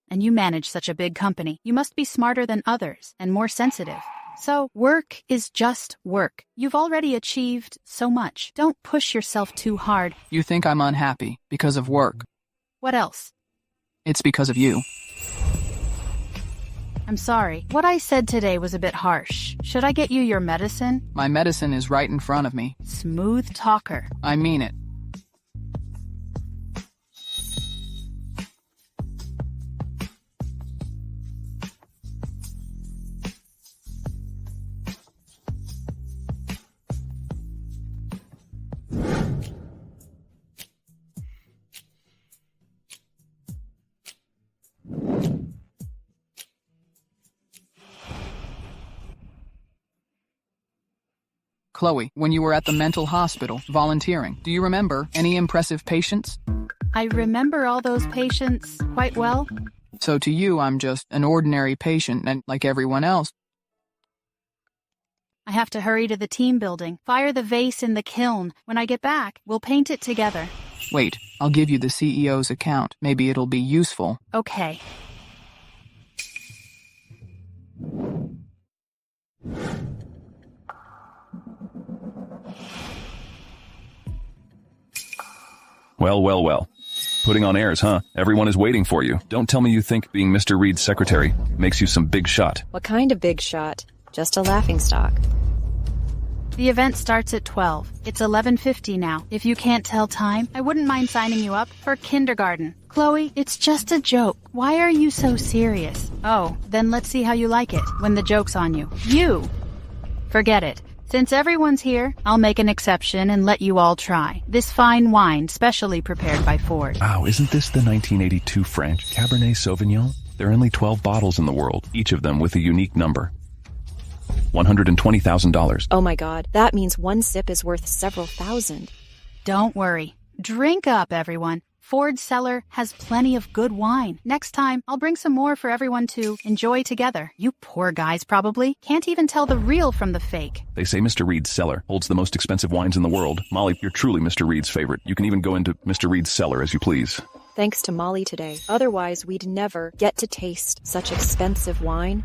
and you manage such a big company. You must be smarter than others and more sensitive. So, work is just work. You've already achieved so much. Don't push yourself too hard. You think I'm unhappy because of work. What else? It's because of you. I'm sorry. What I said today was a bit harsh. Should I get you your medicine? My medicine is right in front of me. Smooth talker. I mean it. Chloe, when you were at the mental hospital volunteering, do you remember any impressive patients? I remember all those patients quite well. So to you, I'm just an ordinary patient and like everyone else. I have to hurry to the team building. Fire the vase in the kiln. When I get back, we'll paint it together. Wait, I'll give you the CEO's account. Maybe it'll be useful. Okay. Well. Putting on airs, huh? Everyone is waiting for you. Don't tell me you think being Mr. Reed's secretary makes you some big shot. What kind of big shot? Just a laughingstock. The event starts at 12. It's 11:50 now. If you can't tell time, I wouldn't mind signing you up for kindergarten. Chloe, it's just a joke. Why are you so serious? Oh, then let's see how you like it when the joke's on you. You! Forget it. Since everyone's here, I'll make an exception and let you all try. This fine wine, specially prepared by Ford. Wow, isn't this the 1982 French Cabernet Sauvignon? There are only 12 bottles in the world, each of them with a unique number. $120,000. Oh my god, that means one sip is worth several thousand. Don't worry. Drink up, everyone. Ford's cellar has plenty of good wine. Next time, I'll bring some more for everyone to enjoy together. You poor guys probably can't even tell the real from the fake. They say Mr. Reed's cellar holds the most expensive wines in the world. Molly, you're truly Mr. Reed's favorite. You can even go into Mr. Reed's cellar as you please. Thanks to Molly today. Otherwise, we'd never get to taste such expensive wine.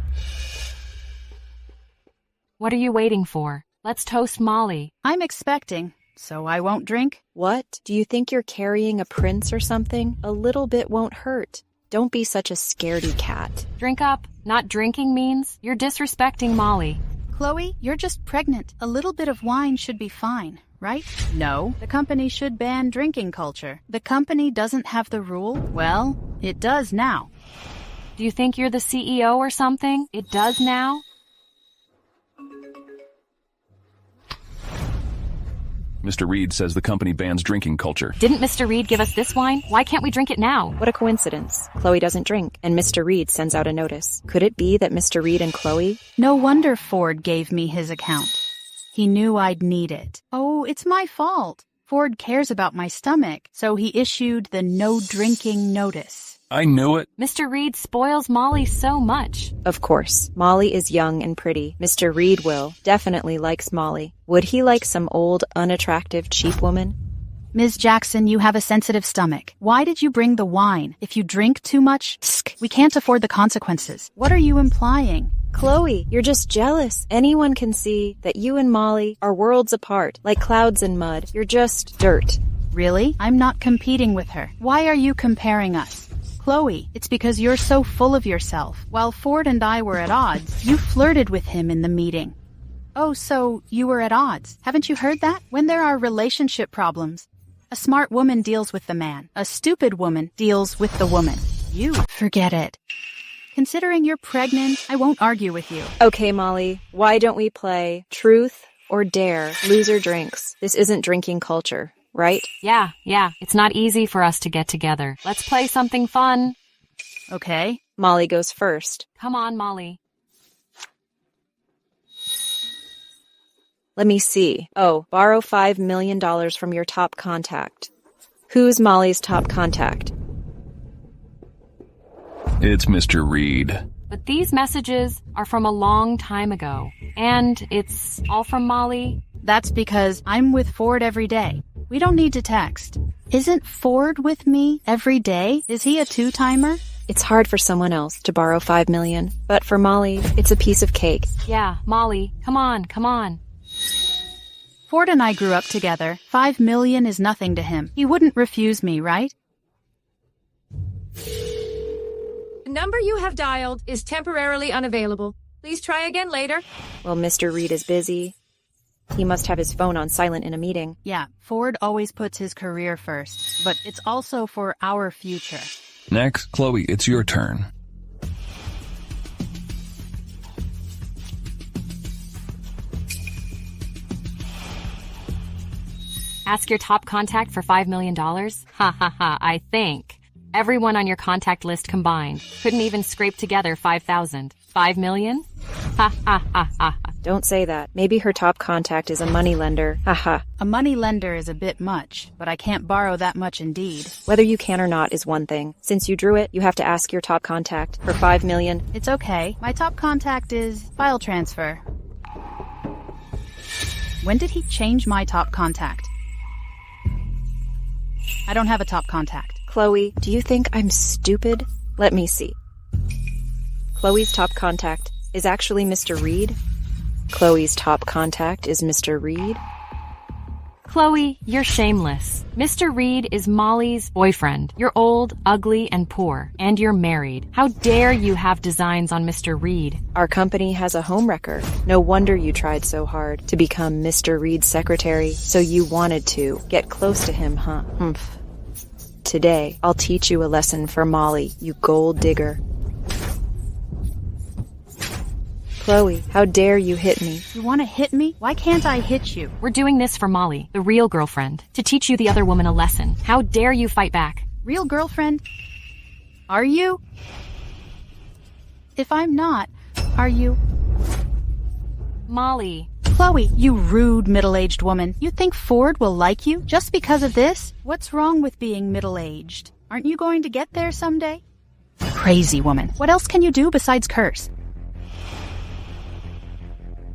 What are you waiting for? Let's toast Molly. I'm expecting. So I won't drink? What? Do you think you're carrying a prince or something? A little bit won't hurt. Don't be such a scaredy cat. Drink up. Not drinking means you're disrespecting Molly. Chloe, you're just pregnant. A little bit of wine should be fine, right? No, the company should ban drinking culture. The company doesn't have the rule? Well, it does now. Do you think you're the CEO or something? It does now? Mr. Reed says the company bans drinking culture. Didn't Mr. Reed give us this wine? Why can't we drink it now? What a coincidence. Chloe doesn't drink, and Mr. Reed sends out a notice. Could it be that Mr. Reed and Chloe? No wonder Ford gave me his account. He knew I'd need it. Oh, it's my fault. Ford cares about my stomach, so he issued the no drinking notice. I knew it. Mr. Reed spoils Molly so much. Of course. Molly is young and pretty. Mr. Reed definitely likes Molly. Would he like some old, unattractive, cheap woman? Ms. Jackson, you have a sensitive stomach. Why did you bring the wine? If you drink too much, we can't afford the consequences. What are you implying? Chloe, you're just jealous. Anyone can see that you and Molly are worlds apart, like clouds and mud. You're just dirt. Really? I'm not competing with her. Why are you comparing us? Chloe, it's because you're so full of yourself. While Ford and I were at odds, you flirted with him in the meeting. Oh, so you were at odds. Haven't you heard that? When there are relationship problems, a smart woman deals with the man. A stupid woman deals with the woman. You forget it. Considering you're pregnant, I won't argue with you. Okay, Molly, why don't we play Truth or Dare? Loser drinks. This isn't drinking culture, right? Yeah. It's not easy for us to get together. Let's play something fun. Okay. Molly goes first. Come on, Molly. Let me see. Oh, borrow $5 million from your top contact. Who's Molly's top contact? It's Mr. Reed. But these messages are from a long time ago. And it's all from Molly. That's because I'm with Ford every day. We don't need to text. Isn't Ford with me every day? Is he a two-timer? It's hard for someone else to borrow $5 million, but for Molly, it's a piece of cake. Yeah, Molly, come on. Ford and I grew up together. $5 million is nothing to him. He wouldn't refuse me, right? The number you have dialed is temporarily unavailable. Please try again later. Well, Mr. Reed is busy. He must have his phone on silent in a meeting. Yeah, Ford always puts his career first, but it's also for our future. Next, Chloe, it's your turn. Ask your top contact for $5 million? I think. Everyone on your contact list combined couldn't even scrape together 5,000. 5 million? Don't say that. Maybe her top contact is a moneylender. A moneylender is a bit much, but I can't borrow that much indeed. Whether you can or not is one thing. Since you drew it, you have to ask your top contact for $5 million. It's okay. My top contact is file transfer. When did he change my top contact? I don't have a top contact. Chloe, do you think I'm stupid? Let me see. Chloe's top contact is actually Mr. Reed. Chloe's top contact is Mr. Reed. Chloe, you're shameless. Mr. Reed is Molly's boyfriend. You're old, ugly, and poor. And you're married. How dare you have designs on Mr. Reed? Our company has a homewrecker. No wonder you tried so hard to become Mr. Reed's secretary. So you wanted to get close to him, huh? Humph. Today, I'll teach you a lesson for Molly, you gold digger. Chloe, how dare you hit me? You want to hit me? Why can't I hit you? We're doing this for Molly, the real girlfriend, to teach you the other woman a lesson. How dare you fight back? Real girlfriend? Are you? If I'm not, are you? Molly. Chloe, you rude middle-aged woman. You think Ford will like you just because of this? What's wrong with being middle-aged? Aren't you going to get there someday? Crazy woman. What else can you do besides curse?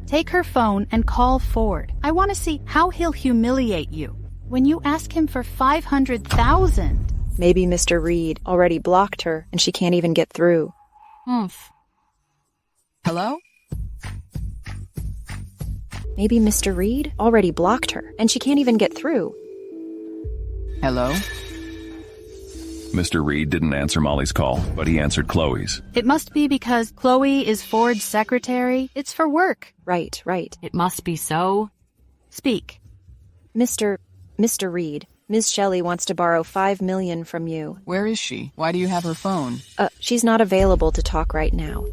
Take her phone and call Ford. I want to see how he'll humiliate you when you ask him for $500,000. Maybe Mr. Reed already blocked her and she can't even get through. Humph. Hello? Maybe Mr. Reed already blocked her and she can't even get through. Hello? Mr. Reed didn't answer Molly's call, but he answered Chloe's. It must be because Chloe is Ford's secretary. It's for work. Right. It must be so. Speak. Mr. Reed, Ms. Shelley wants to borrow $5 million from you. Where is she? Why do you have her phone? She's not available to talk right now.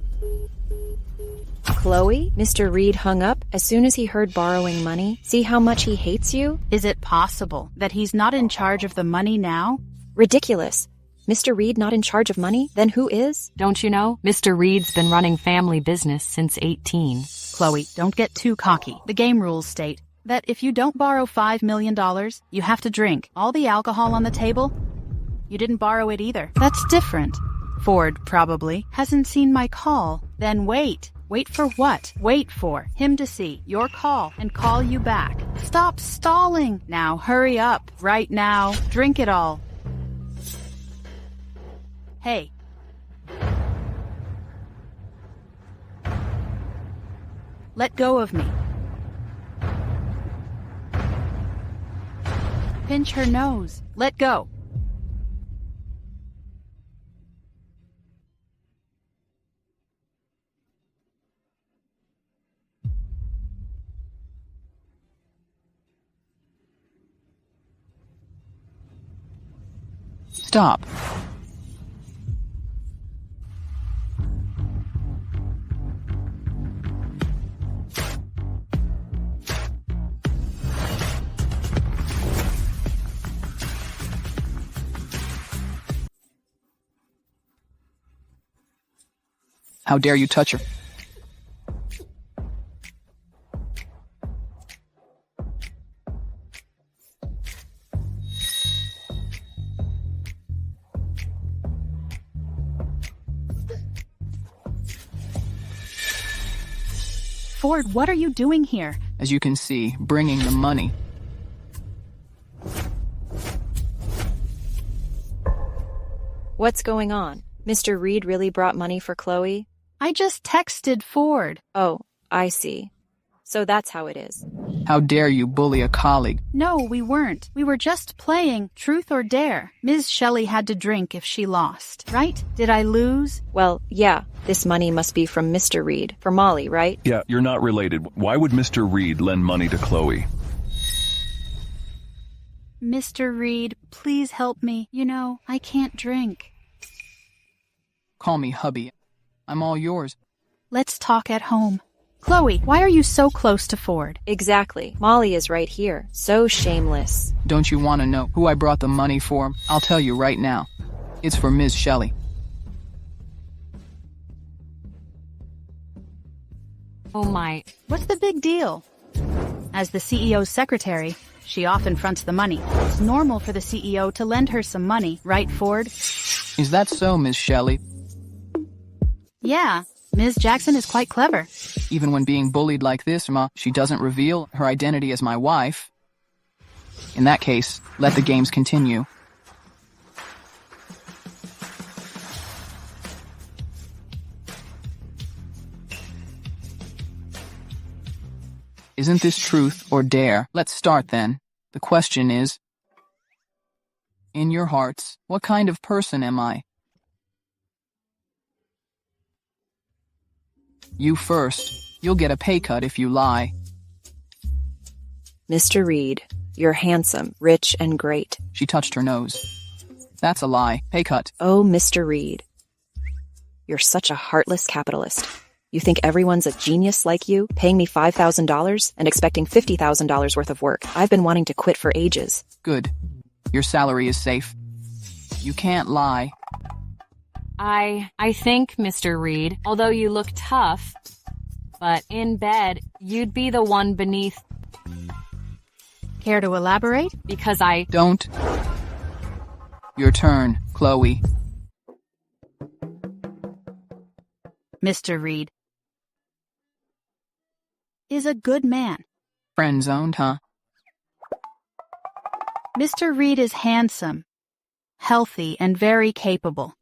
Chloe, Mr. Reed hung up as soon as he heard borrowing money. See how much he hates you? Is it possible that he's not in charge of the money now? Ridiculous. Mr. Reed not in charge of money? Then who is? Don't you know? Mr. Reed's been running family business since 18. Chloe, don't get too cocky. The game rules state that if you don't borrow $5 million, you have to drink all the alcohol on the table. You didn't borrow it either. That's different. Ford probably hasn't seen my call. Then wait. Wait for what? Wait for him to see your call and call you back. Stop stalling. Now hurry up. Right now. Drink it all. Hey. Let go of me. Pinch her nose. Let go. Stop. How dare you touch her? Ford, what are you doing here? As you can see, bringing the money. What's going on? Mr. Reed really brought money for Chloe? I just texted Ford. Oh, I see. So that's how it is. How dare you bully a colleague? No, we weren't. We were just playing Truth or Dare. Ms. Shelley had to drink if she lost, right? Did I lose? Well, yeah. This money must be from Mr. Reed. For Molly, right? Yeah, you're not related. Why would Mr. Reed lend money to Chloe? Mr. Reed, please help me. You know, I can't drink. Call me hubby. I'm all yours. Let's talk at home. Chloe, why are you so close to Ford? Exactly. Molly is right here. So shameless. Don't you want to know who I brought the money for? I'll tell you right now. It's for Ms. Shelley. Oh my. What's the big deal? As the CEO's secretary, she often fronts the money. It's normal for the CEO to lend her some money, right, Ford? Is that so, Ms. Shelley? Yeah, Ms. Jackson is quite clever. Even when being bullied like this, she doesn't reveal her identity as my wife. In that case, let the games continue. Isn't this truth or dare? Let's start then. The question is, in your hearts, what kind of person am I? You first. You'll get a pay cut if you lie. Mr. Reed, you're handsome, rich, and great. She touched her nose. That's a lie. Pay cut. Oh, Mr. Reed. You're such a heartless capitalist. You think everyone's a genius like you, paying me $5,000 and expecting $50,000 worth of work. I've been wanting to quit for ages. Good. Your salary is safe. You can't lie. I think, Mr. Reed, although you look tough, but in bed, you'd be the one beneath. Care to elaborate? Because I don't. Your turn, Chloe. Mr. Reed is a good man. Friend-zoned, huh? Mr. Reed is handsome, healthy, and very capable.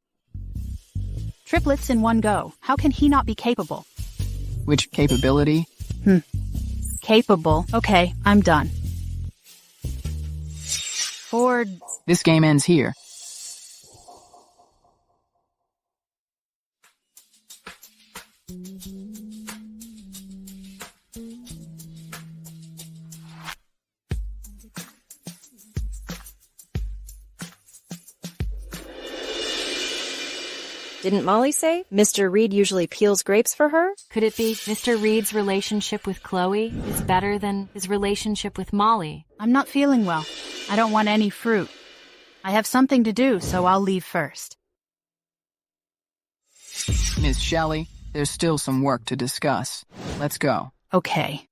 Triplets in one go. How can he not be capable? Which capability? Capable. Okay, I'm done. Ford. This game ends here. Didn't Molly say Mr. Reed usually peels grapes for her? Could it be Mr. Reed's relationship with Chloe is better than his relationship with Molly? I'm not feeling well. I don't want any fruit. I have something to do, so I'll leave first. Ms. Shelley, there's still some work to discuss. Let's go. Okay.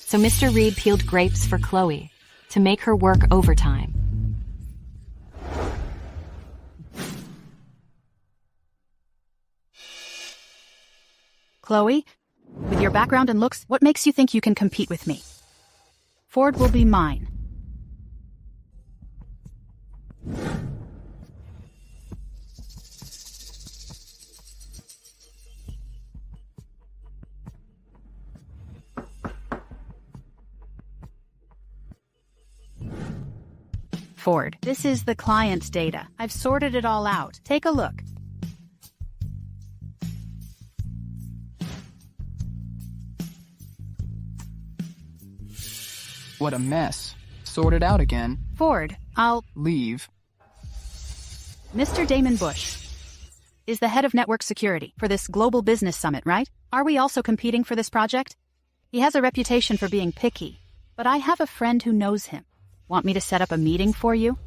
So Mr. Reed peeled grapes for Chloe to make her work overtime. Chloe, with your background and looks, what makes you think you can compete with me? Ford will be mine. Ford, this is the client's data. I've sorted it all out. Take a look. What a mess. Sort it out again. Ford, I'll leave. Mr. Damon Bush is the head of network security for this global business summit, right? Are we also competing for this project? He has a reputation for being picky, but I have a friend who knows him. Want me to set up a meeting for you?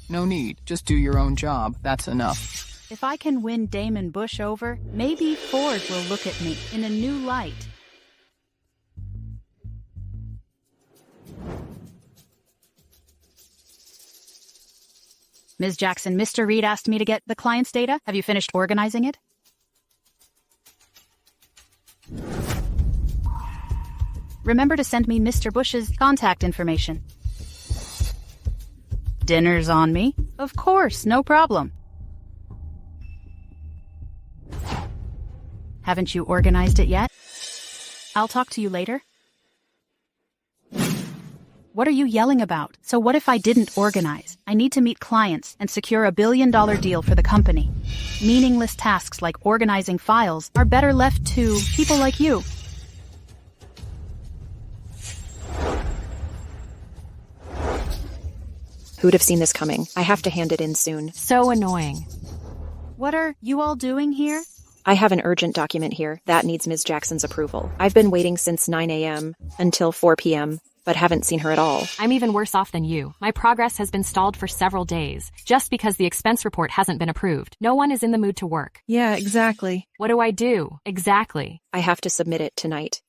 No need. Just do your own job. That's enough. If I can win Damon Bush over, maybe Ford will look at me in a new light. Ms. Jackson, Mr. Reed asked me to get the client's data. Have you finished organizing it? Remember to send me Mr. Bush's contact information. Dinner's on me? Of course, no problem. Haven't you organized it yet? I'll talk to you later. What are you yelling about? So what if I didn't organize? I need to meet clients and secure $1 billion deal for the company. Meaningless tasks like organizing files are better left to people like you. Who'd have seen this coming? I have to hand it in soon. So annoying. What are you all doing here? I have an urgent document here that needs Ms. Jackson's approval. I've been waiting since 9 a.m. until 4 p.m., but haven't seen her at all. I'm even worse off than you. My progress has been stalled for several days, just because the expense report hasn't been approved. No one is in the mood to work. Yeah, exactly. What do I do? Exactly. I have to submit it tonight.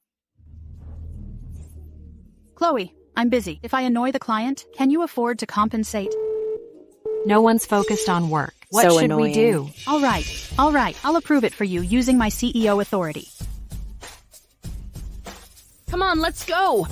Chloe, I'm busy. If I annoy the client, can you afford to compensate? No one's focused on work. What So should annoying. we do? All right. I'll approve it for you using my CEO authority. Come on, let's go!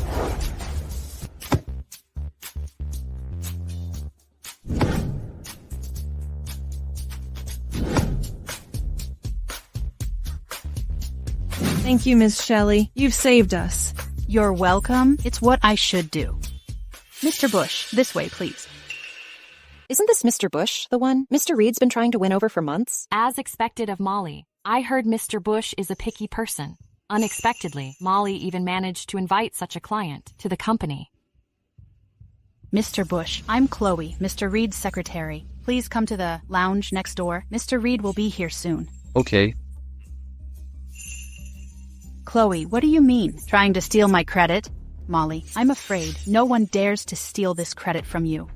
Thank you, Miss Shelley. You've saved us. You're welcome. It's what I should do. Mr. Bush, this way, please. Isn't this Mr. Bush, the one Mr. Reed's been trying to win over for months? As expected of Molly, I heard Mr. Bush is a picky person. Unexpectedly, Molly even managed to invite such a client to the company. Mr. Bush, I'm Chloe, Mr. Reed's secretary. Please come to the lounge next door. Mr. Reed will be here soon. Okay. Chloe, what do you mean? Trying to steal my credit? Molly, I'm afraid no one dares to steal this credit from you.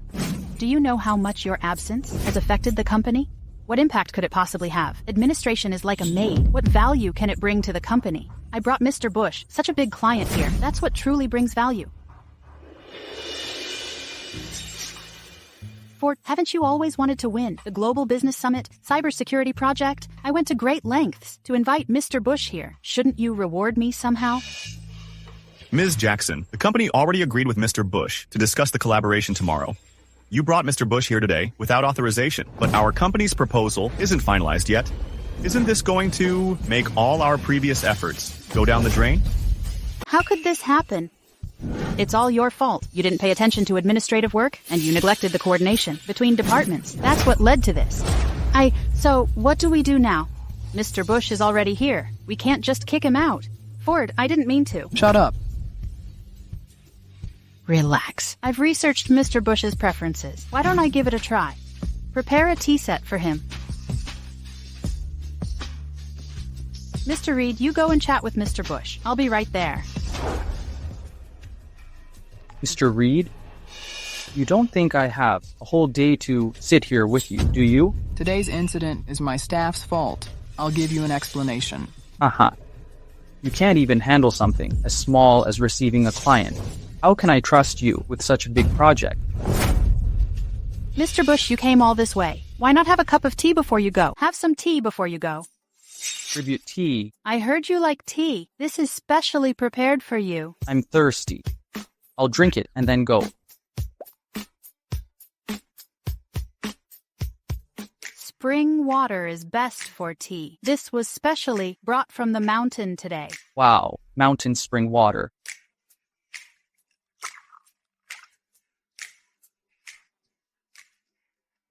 Do you know how much your absence has affected the company? What impact could it possibly have? Administration is like a maid. What value can it bring to the company? I brought Mr. Bush, such a big client here. That's what truly brings value. Ford, haven't you always wanted to win the Global Business Summit cybersecurity project? I went to great lengths to invite Mr. Bush here. Shouldn't you reward me somehow? Ms. Jackson, the company already agreed with Mr. Bush to discuss the collaboration tomorrow. You brought Mr. Bush here today without authorization, but our company's proposal isn't finalized yet. Isn't this going to make all our previous efforts go down the drain? How could this happen? It's all your fault. You didn't pay attention to administrative work, and you neglected the coordination between departments. That's what led to this. So what do we do now? Mr. Bush is already here. We can't just kick him out. Ford, I didn't mean to. Shut up. Relax. I've researched Mr. Bush's preferences. Why don't I give it a try? Prepare a tea set for him. Mr. Reed, you go and chat with Mr. Bush. I'll be right there. Mr. Reed, you don't think I have a whole day to sit here with you, do you? Today's incident is my staff's fault. I'll give you an explanation. Uh-huh. You can't even handle something as small as receiving a client. How can I trust you with such a big project? Mr. Bush, you came all this way. Why not have a cup of tea before you go? Have some tea before you go. Tribute tea. I heard you like tea. This is specially prepared for you. I'm thirsty. I'll drink it and then go. Spring water is best for tea. This was specially brought from the mountain today. Wow, mountain spring water.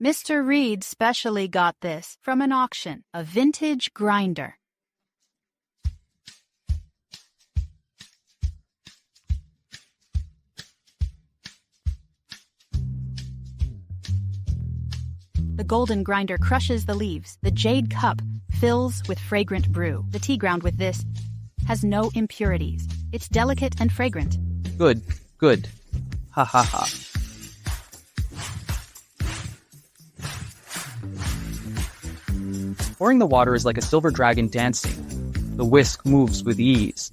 Mr. Reed specially got this from an auction, a vintage grinder. The golden grinder crushes the leaves. The jade cup fills with fragrant brew. The tea ground with this has no impurities. It's delicate and fragrant. Good, good. Ha ha ha. Pouring the water is like a silver dragon dancing. The whisk moves with ease.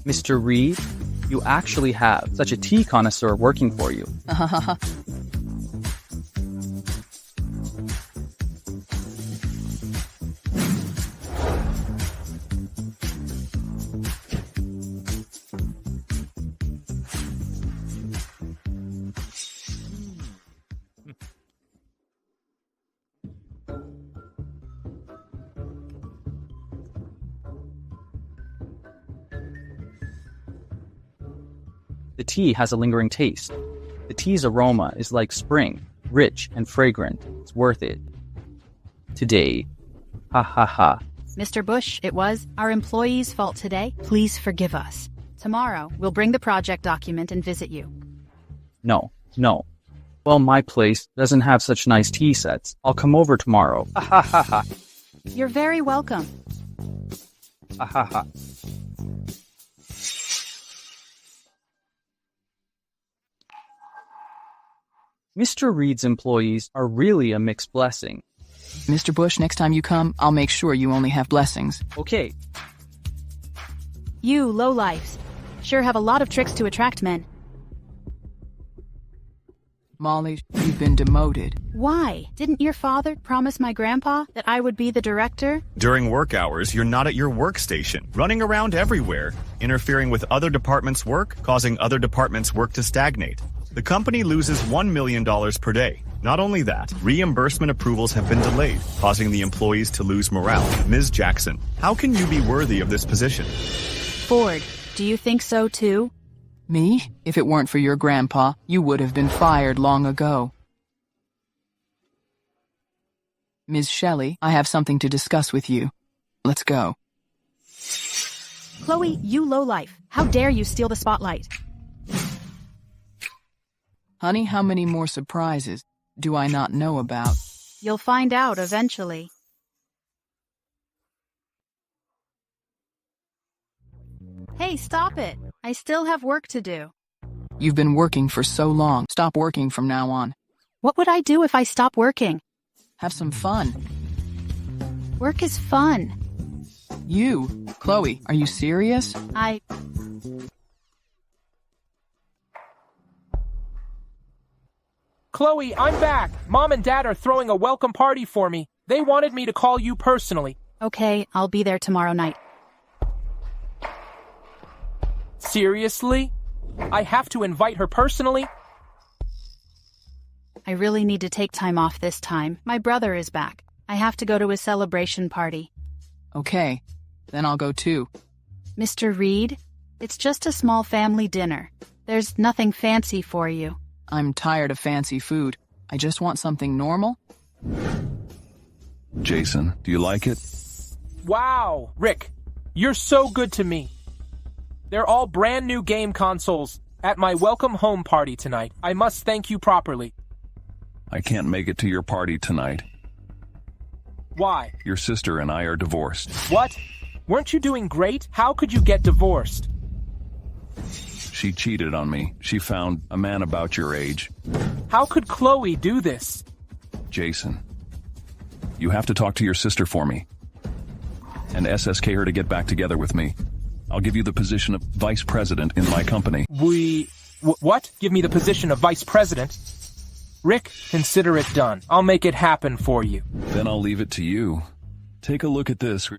Mr. Reed, you actually have such a tea connoisseur working for you. Ha ha ha. The tea has a lingering taste. The tea's aroma is like spring, rich and fragrant. It's worth it. Today. Ha ha ha. Mr. Bush, it was our employees' fault today. Please forgive us. Tomorrow, we'll bring the project document and visit you. No, no. Well, my place doesn't have such nice tea sets. I'll come over tomorrow. Ha ha ha ha. You're very welcome. Ha ha ha. Mr. Reed's employees are really a mixed blessing. Mr. Bush, next time you come, I'll make sure you only have blessings. Okay. You lowlifes sure have a lot of tricks to attract men. Molly, you've been demoted. Why? Didn't your father promise my grandpa that I would be the director? During work hours, you're not at your workstation, running around everywhere, interfering with other departments' work, causing other departments' work to stagnate. The company loses $1 million per day. Not only that, reimbursement approvals have been delayed, causing the employees to lose morale. Ms. Jackson, how can you be worthy of this position? Ford, do you think so too? Me? If it weren't for your grandpa, you would have been fired long ago. Ms. Shelley, I have something to discuss with you. Let's go. Chloe, you lowlife. How dare you steal the spotlight? Honey, how many more surprises do I not know about? You'll find out eventually. Hey, stop it. I still have work to do. You've been working for so long. Stop working from now on. What would I do if I stop working? Have some fun. Work is fun. You, Chloe, are you serious? Chloe, I'm back. Mom and Dad are throwing a welcome party for me. They wanted me to call you personally. Okay, I'll be there tomorrow night. Seriously? I have to invite her personally? I really need to take time off this time. My brother is back. I have to go to his celebration party. Okay, then I'll go too. Mr. Reed, it's just a small family dinner. There's nothing fancy for you. I'm tired of fancy food. I just want something normal. Jason, do you like it? Wow, Rick, you're so good to me. They're all brand new game consoles at my welcome home party tonight. I must thank you properly. I can't make it to your party tonight. Why? Your sister and I are divorced. What? Weren't you doing great? How could you get divorced? She cheated on me. She found a man about your age. How could Chloe do this? Jason, you have to talk to your sister for me. And SSK her to get back together with me. I'll give you the position of vice president in my company. What? Give me the position of vice president? Rick, consider it done. I'll make it happen for you. Then I'll leave it to you. Take a look at this.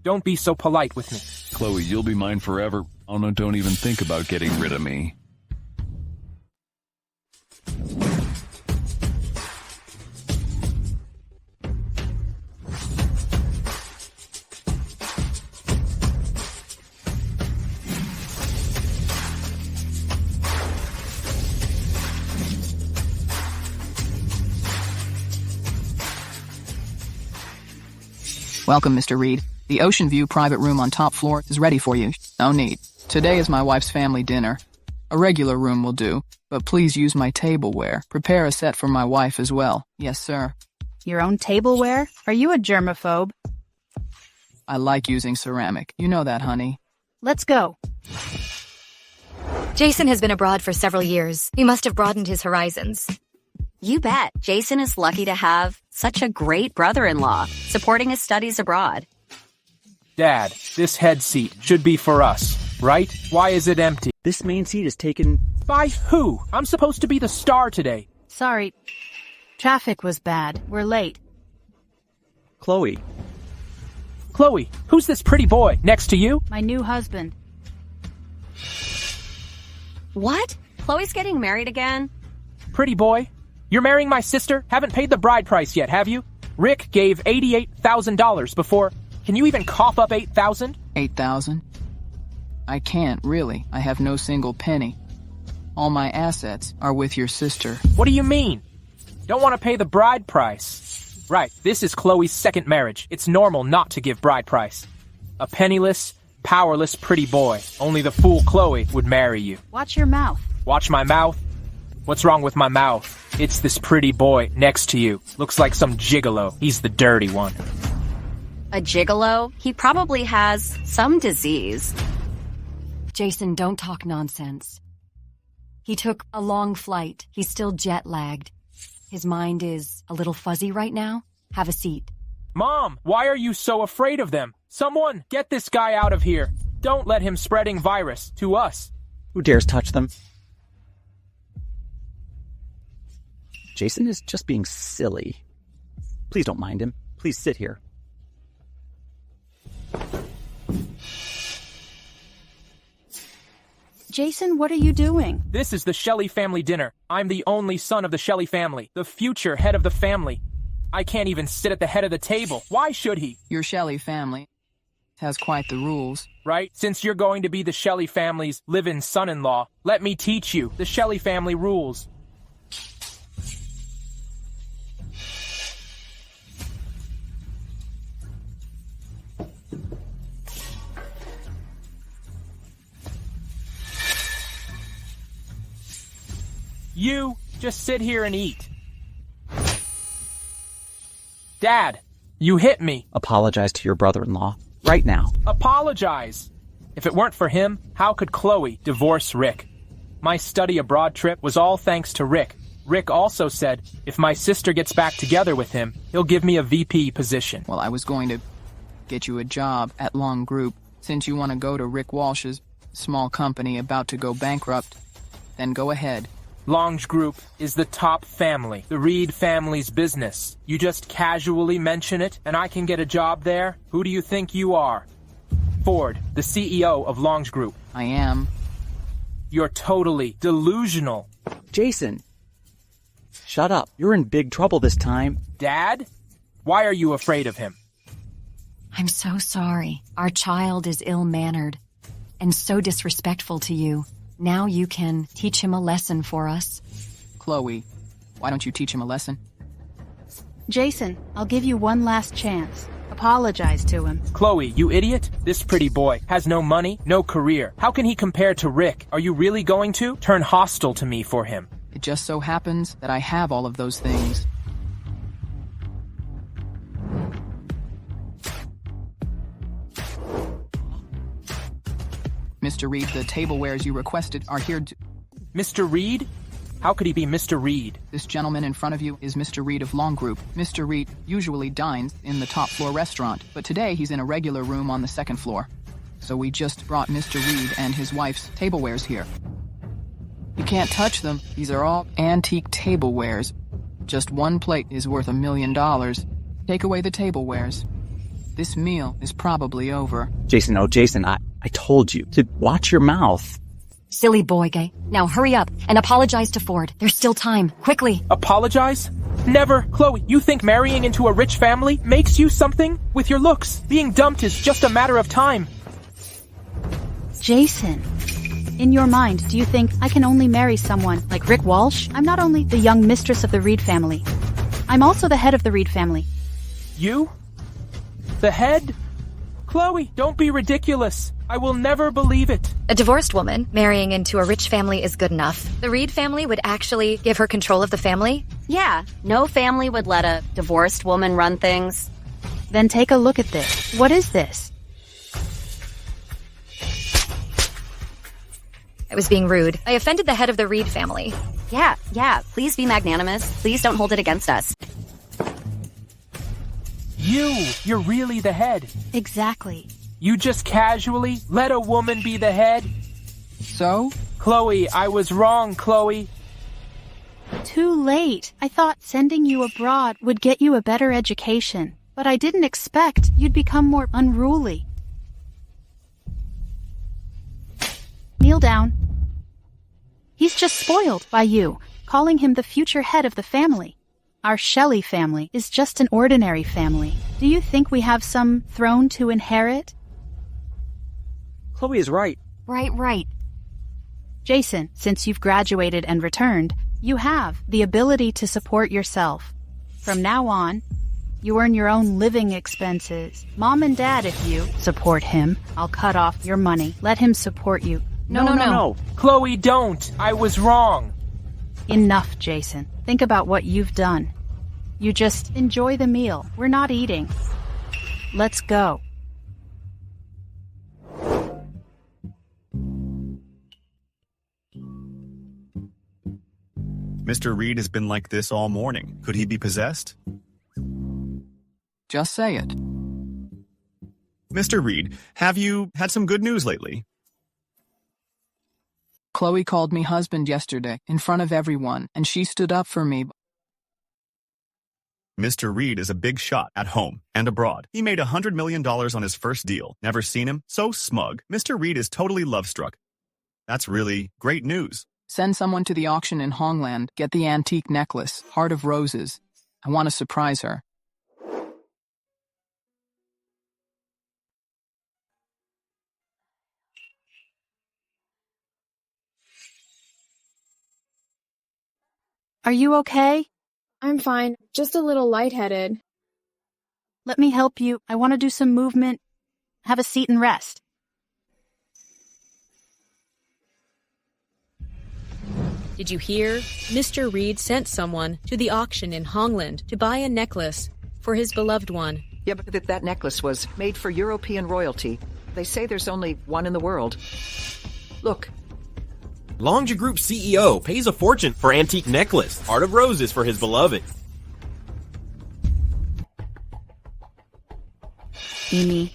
Don't be so polite with me. Chloe, you'll be mine forever. Oh no, don't even think about getting rid of me. Welcome, Mr. Reed. The Ocean View private room on top floor is ready for you. No need. Today is my wife's family dinner. A regular room will do, but please use my tableware. Prepare a set for my wife as well. Yes, sir. Your own tableware? Are you a germaphobe? I like using ceramic. You know that, honey. Let's go. Jason has been abroad for several years. He must have broadened his horizons. You bet. Jason is lucky to have such a great brother-in-law supporting his studies abroad. Dad, this head seat should be for us, right? Why is it empty? This main seat is taken... By who? I'm supposed to be the star today. Sorry. Traffic was bad. We're late. Chloe. Chloe, who's this pretty boy next to you? My new husband. What? Chloe's getting married again? Pretty boy, you're marrying my sister? Haven't paid the bride price yet, have you? Rick gave $88,000 before... Can you even cough up $8,000? $8,000? I can't, really. I have no single penny. All my assets are with your sister. What do you mean? Don't want to pay the bride price? Right, this is Chloe's second marriage. It's normal not to give bride price. A penniless, powerless pretty boy. Only the fool Chloe would marry you. Watch your mouth. Watch my mouth? What's wrong with my mouth? It's this pretty boy next to you. Looks like some gigolo. He's the dirty one. A gigolo? He probably has some disease. Jason, don't talk nonsense. He took a long flight. He's still jet-lagged. His mind is a little fuzzy right now. Have a seat. Mom, why are you so afraid of them? Someone, get this guy out of here. Don't let him spreading virus to us. Who dares touch them? Jason is just being silly. Please don't mind him. Please sit here. Jason, what are you doing? This is the Shelley family dinner. I'm the only son of the Shelley family, the future head of the family. I can't even sit at the head of the table. Why should he? Your Shelley family has quite the rules. Right? Since you're going to be the Shelley family's live-in son-in-law, let me teach you the Shelley family rules. You just sit here and eat. Dad, you hit me. Apologize to your brother-in-law right now. Apologize. If it weren't for him, how could Chloe divorce Rick? My study abroad trip was all thanks to Rick. Rick also said, if my sister gets back together with him, he'll give me a VP position. Well, I was going to get you a job at Long Group. Since you want to go to Rick Walsh's small company about to go bankrupt, then go ahead. Long's Group is the top family, the Reed family's business. You just casually mention it, and I can get a job there? Who do you think you are? Ford, the CEO of Long's Group. I am. You're totally delusional. Jason, shut up. You're in big trouble this time. Dad? Why are you afraid of him? I'm so sorry. Our child is ill-mannered and so disrespectful to you. Now you can teach him a lesson for us. Chloe, why don't you teach him a lesson? Jason, I'll give you one last chance. Apologize to him. Chloe, you idiot. This pretty boy has no money, no career. How can he compare to Rick? Are you really going to turn hostile to me for him? It just so happens that I have all of those things. Mr. Reed, the tablewares you requested are here to... Mr. Reed? How could he be Mr. Reed? This gentleman in front of you is Mr. Reed of Long Group. Mr. Reed usually dines in the top floor restaurant, but today he's in a regular room on the second floor. So we just brought Mr. Reed and his wife's tablewares here. You can't touch them. These are all antique tablewares. Just one plate is worth $1 million. Take away the tablewares. This meal is probably over. Jason, oh Jason, I told you to watch your mouth. Silly boy, gay. Now hurry up and apologize to Ford. There's still time. Quickly. Apologize? Never. Chloe, you think marrying into a rich family makes you something? With your looks, being dumped is just a matter of time. Jason, in your mind, do you think I can only marry someone like Rick Walsh? I'm not only the young mistress of the Reed family. I'm also the head of the Reed family. You? The head? Chloe, don't be ridiculous. I will never believe it. A divorced woman marrying into a rich family is good enough. The Reed family would actually give her control of the family? Yeah, no family would let a divorced woman run things. Then take a look at this. What is this? I was being rude. I offended the head of the Reed family. Yeah, please be magnanimous. Please don't hold it against us. You're really the head. Exactly. You just casually let a woman be the head? So? Chloe, I was wrong, Chloe. Too late. I thought sending you abroad would get you a better education, but I didn't expect you'd become more unruly. Kneel down. He's just spoiled by you, calling him the future head of the family. Our Shelley family is just an ordinary family. Do you think we have some throne to inherit? Chloe is right. Right. Jason, since you've graduated and returned, you have the ability to support yourself. From now on, you earn your own living expenses. Mom and Dad, if you support him, I'll cut off your money. Let him support you. No. Chloe, don't. I was wrong. Enough, Jason. Think about what you've done. You just enjoy the meal. We're not eating. Let's go. Mr. Reed has been like this all morning. Could he be possessed? Just say it. Mr. Reed, have you had some good news lately? Chloe called me husband yesterday in front of everyone, and she stood up for me. Mr. Reed is a big shot at home and abroad. He made $100 million on his first deal. Never seen him? So smug. Mr. Reed is totally love-struck. That's really great news. Send someone to the auction in Hongland. Get the antique necklace, Heart of Roses. I want to surprise her. Are you okay? I'm fine, just a little lightheaded. Let me help you. I want to do some movement. Have a seat and rest. Did you hear? Mr. Reed sent someone to the auction in Hongland to buy a necklace for his beloved one. Yeah, but that necklace was made for European royalty. They say there's only one in the world. Look. Longja Group CEO pays a fortune for antique necklace, Heart of Roses for his beloved. Amy,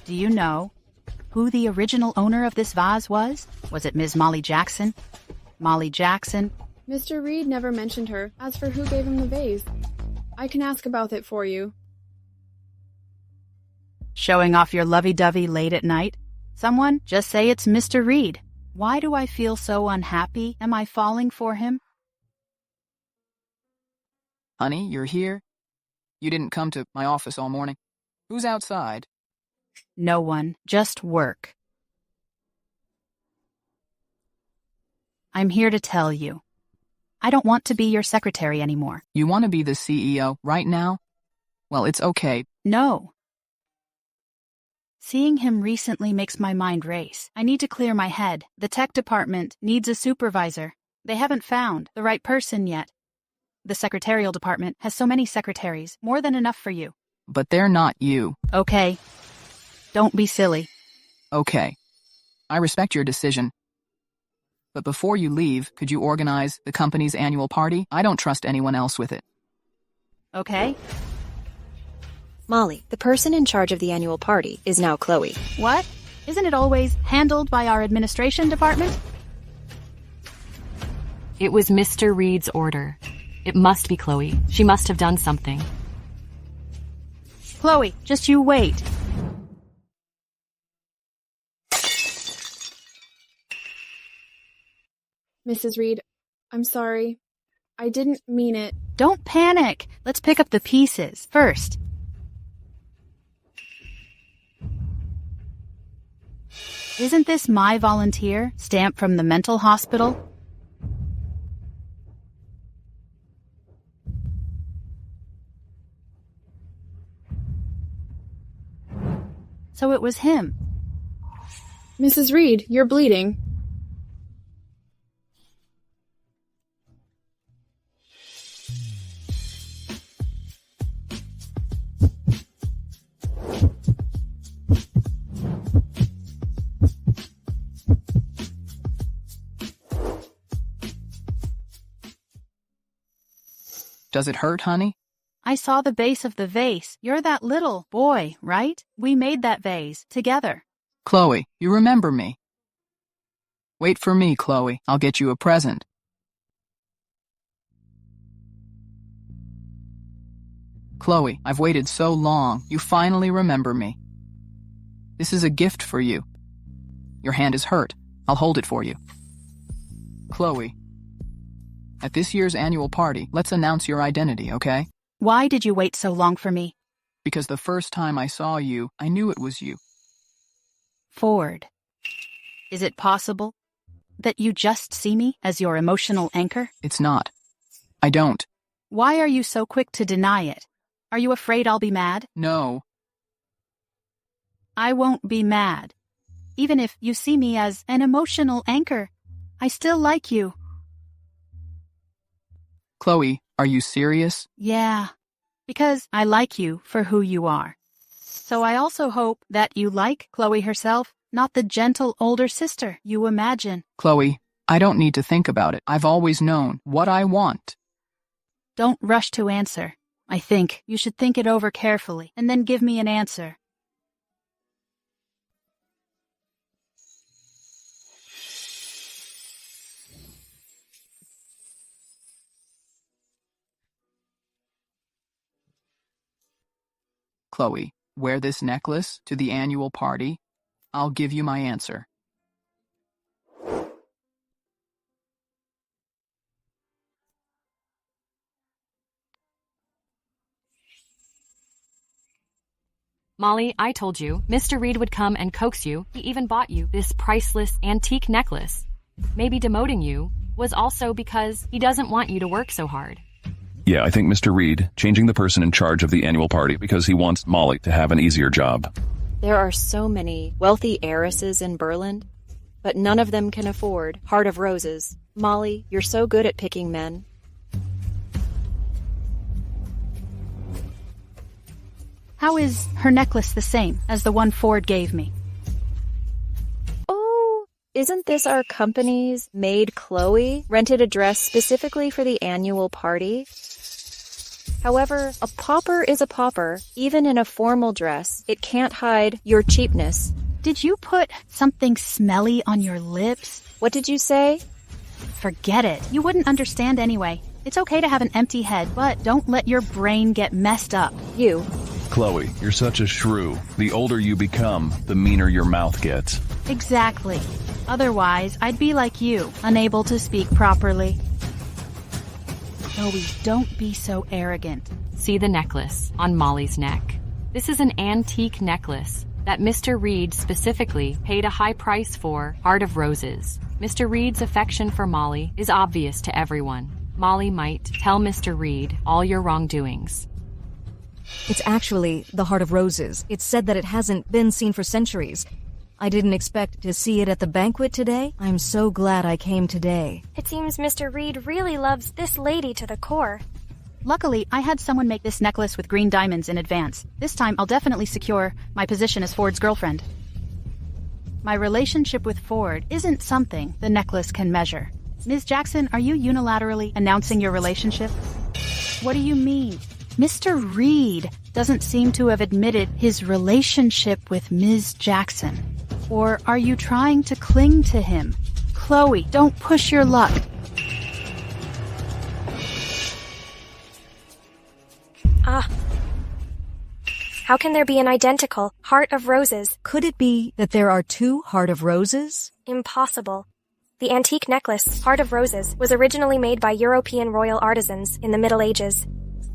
do you know who the original owner of this vase was? Was it Ms. Molly Jackson? Molly Jackson? Mr. Reed never mentioned her. As for who gave him the vase, I can ask about it for you. Showing off your lovey-dovey late at night? Someone just say it's Mr. Reed. Why do I feel so unhappy? Am I falling for him? Honey, you're here? You didn't come to my office all morning. Who's outside? No one, just work. I'm here to tell you. I don't want to be your secretary anymore. You want to be the CEO right now? Well, it's okay. No. Seeing him recently makes my mind race. I need to clear my head. The tech department needs a supervisor. They haven't found the right person yet. The secretarial department has so many secretaries, more than enough for you. But they're not you. Okay. Don't be silly. Okay. I respect your decision. But before you leave, could you organize the company's annual party? I don't trust anyone else with it. Okay. Molly, the person in charge of the annual party is now Chloe. What? Isn't it always handled by our administration department? It was Mr. Reed's order. It must be Chloe. She must have done something. Chloe, just you wait. Mrs. Reed, I'm sorry. I didn't mean it. Don't panic. Let's pick up the pieces first. Isn't this my volunteer, stamp from the mental hospital? So it was him. Mrs. Reed, you're bleeding. Does it hurt, honey? I saw the base of the vase. You're that little boy, right? We made that vase together. Chloe, you remember me. Wait for me, Chloe. I'll get you a present. Chloe, I've waited so long. You finally remember me. This is a gift for you. Your hand is hurt. I'll hold it for you. Chloe, at this year's annual party, let's announce your identity, okay? Why did you wait so long for me? Because the first time I saw you, I knew it was you. Ford, is it possible that you just see me as your emotional anchor? It's not. I don't. Why are you so quick to deny it? Are you afraid I'll be mad? No. I won't be mad. Even if you see me as an emotional anchor, I still like you. Chloe, are you serious? Yeah, because I like you for who you are. So I also hope that you like Chloe herself, not the gentle older sister you imagine. Chloe, I don't need to think about it. I've always known what I want. Don't rush to answer. I think you should think it over carefully and then give me an answer. Chloe, wear this necklace to the annual party. I'll give you my answer. Molly, I told you, Mr. Reed would come and coax you. He even bought you this priceless antique necklace. Maybe demoting you was also because he doesn't want you to work so hard. Yeah, I think Mr. Reed changing the person in charge of the annual party because he wants Molly to have an easier job. There are so many wealthy heiresses in Berlin, but none of them can afford Heart of Roses. Molly, you're so good at picking men. How is her necklace the same as the one Ford gave me? Oh, isn't this our company's maid Chloe? Rented a dress specifically for the annual party? However, a pauper is a pauper. Even in a formal dress, it can't hide your cheapness. Did you put something smelly on your lips? What did you say? Forget it. You wouldn't understand anyway. It's okay to have an empty head, but don't let your brain get messed up. You. Chloe, you're such a shrew. The older you become, the meaner your mouth gets. Exactly. Otherwise, I'd be like you, unable to speak properly. Chloe, don't be so arrogant. See the necklace on Molly's neck. This is an antique necklace that Mr. Reed specifically paid a high price for, Heart of Roses. Mr. Reed's affection for Molly is obvious to everyone. Molly might tell Mr. Reed all your wrongdoings. It's actually the Heart of Roses. It's said that it hasn't been seen for centuries. I didn't expect to see it at the banquet today. I'm so glad I came today. It seems Mr. Reed really loves this lady to the core. Luckily, I had someone make this necklace with green diamonds in advance. This time, I'll definitely secure my position as Ford's girlfriend. My relationship with Ford isn't something the necklace can measure. Ms. Jackson, are you unilaterally announcing your relationship? What do you mean? Mr. Reed doesn't seem to have admitted his relationship with Ms. Jackson. Or are you trying to cling to him? Chloe, don't push your luck. How can there be an identical Heart of Roses? Could it be that there are two Heart of Roses? Impossible. The antique necklace, Heart of Roses, was originally made by European royal artisans in the Middle Ages.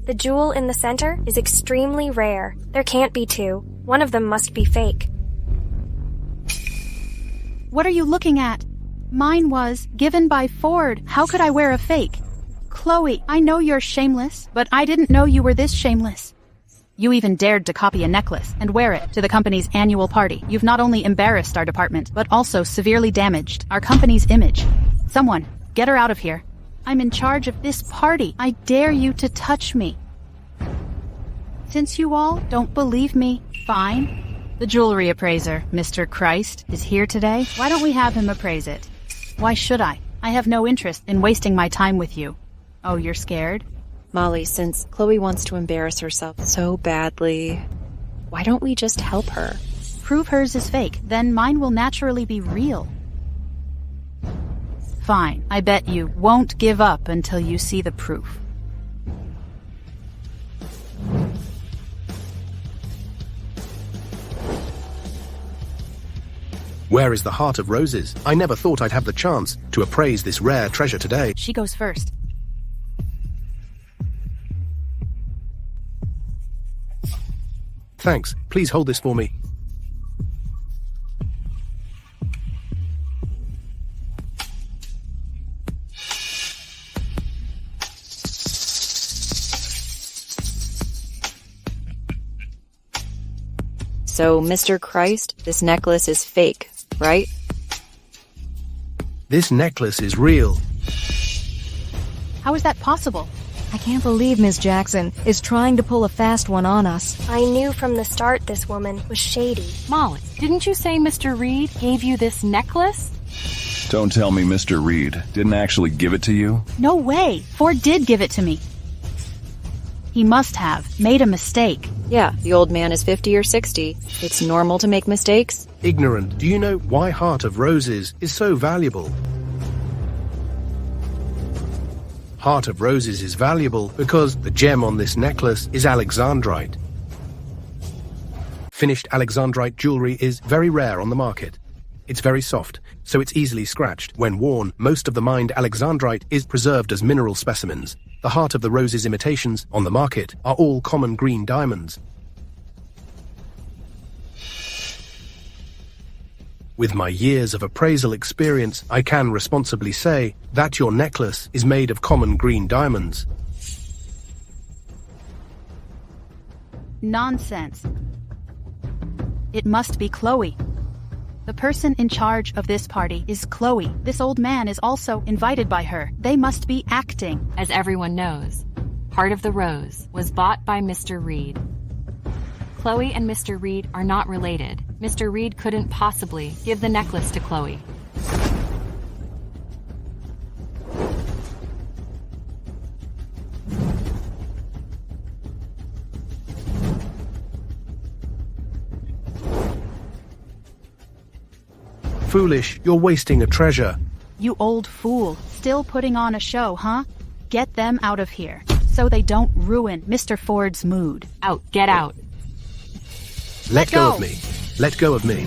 The jewel in the center is extremely rare. There can't be two. One of them must be fake. What are you looking at? Mine was given by Ford. How could I wear a fake? Chloe, I know you're shameless, but I didn't know you were this shameless. You even dared to copy a necklace and wear it to the company's annual party. You've not only embarrassed our department, but also severely damaged our company's image. Someone, get her out of here. I'm in charge of this party. I dare you to touch me. Since you all don't believe me, fine. The jewelry appraiser, Mr. Christ, is here today. Why don't we have him appraise it? Why should I? I have no interest in wasting my time with you. Oh, you're scared? Molly, since Chloe wants to embarrass herself so badly, why don't we just help her? Prove hers is fake, then mine will naturally be real. Fine, I bet you won't give up until you see the proof. Where is the heart of roses? I never thought I'd have the chance to appraise this rare treasure today. She goes first. Thanks. Please hold this for me. So, Mr. Christ, this necklace is fake, right? This necklace is real. How is that possible? I can't believe Miss Jackson is trying to pull a fast one on us. I knew from the start this woman was shady. Molly, didn't you say Mr. Reed gave you this necklace? Don't tell me Mr. Reed didn't actually give it to you. No way. Ford did give it to me. He must have made a mistake. Yeah, the old man is 50 or 60. It's normal to make mistakes. Ignorant, do you know why Heart of Roses is so valuable? Heart of Roses is valuable because the gem on this necklace is alexandrite. Finished alexandrite jewelry is very rare on the market. It's very soft, so it's easily scratched. When worn, most of the mined alexandrite is preserved as mineral specimens. The Heart of the Roses imitations on the market are all common green diamonds. With my years of appraisal experience, I can responsibly say that your necklace is made of common green diamonds. Nonsense. It must be Chloe. The person in charge of this party is Chloe. This old man is also invited by her. They must be acting. As everyone knows, Heart of the Rose was bought by Mr. Reed. Chloe and Mr. Reed are not related. Mr. Reed couldn't possibly give the necklace to Chloe. Foolish, you're wasting a treasure. You old fool. Still putting on a show, huh? Get them out of here, so they don't ruin Mr. Ford's mood. Out, get out. Let go of me. Let go of me.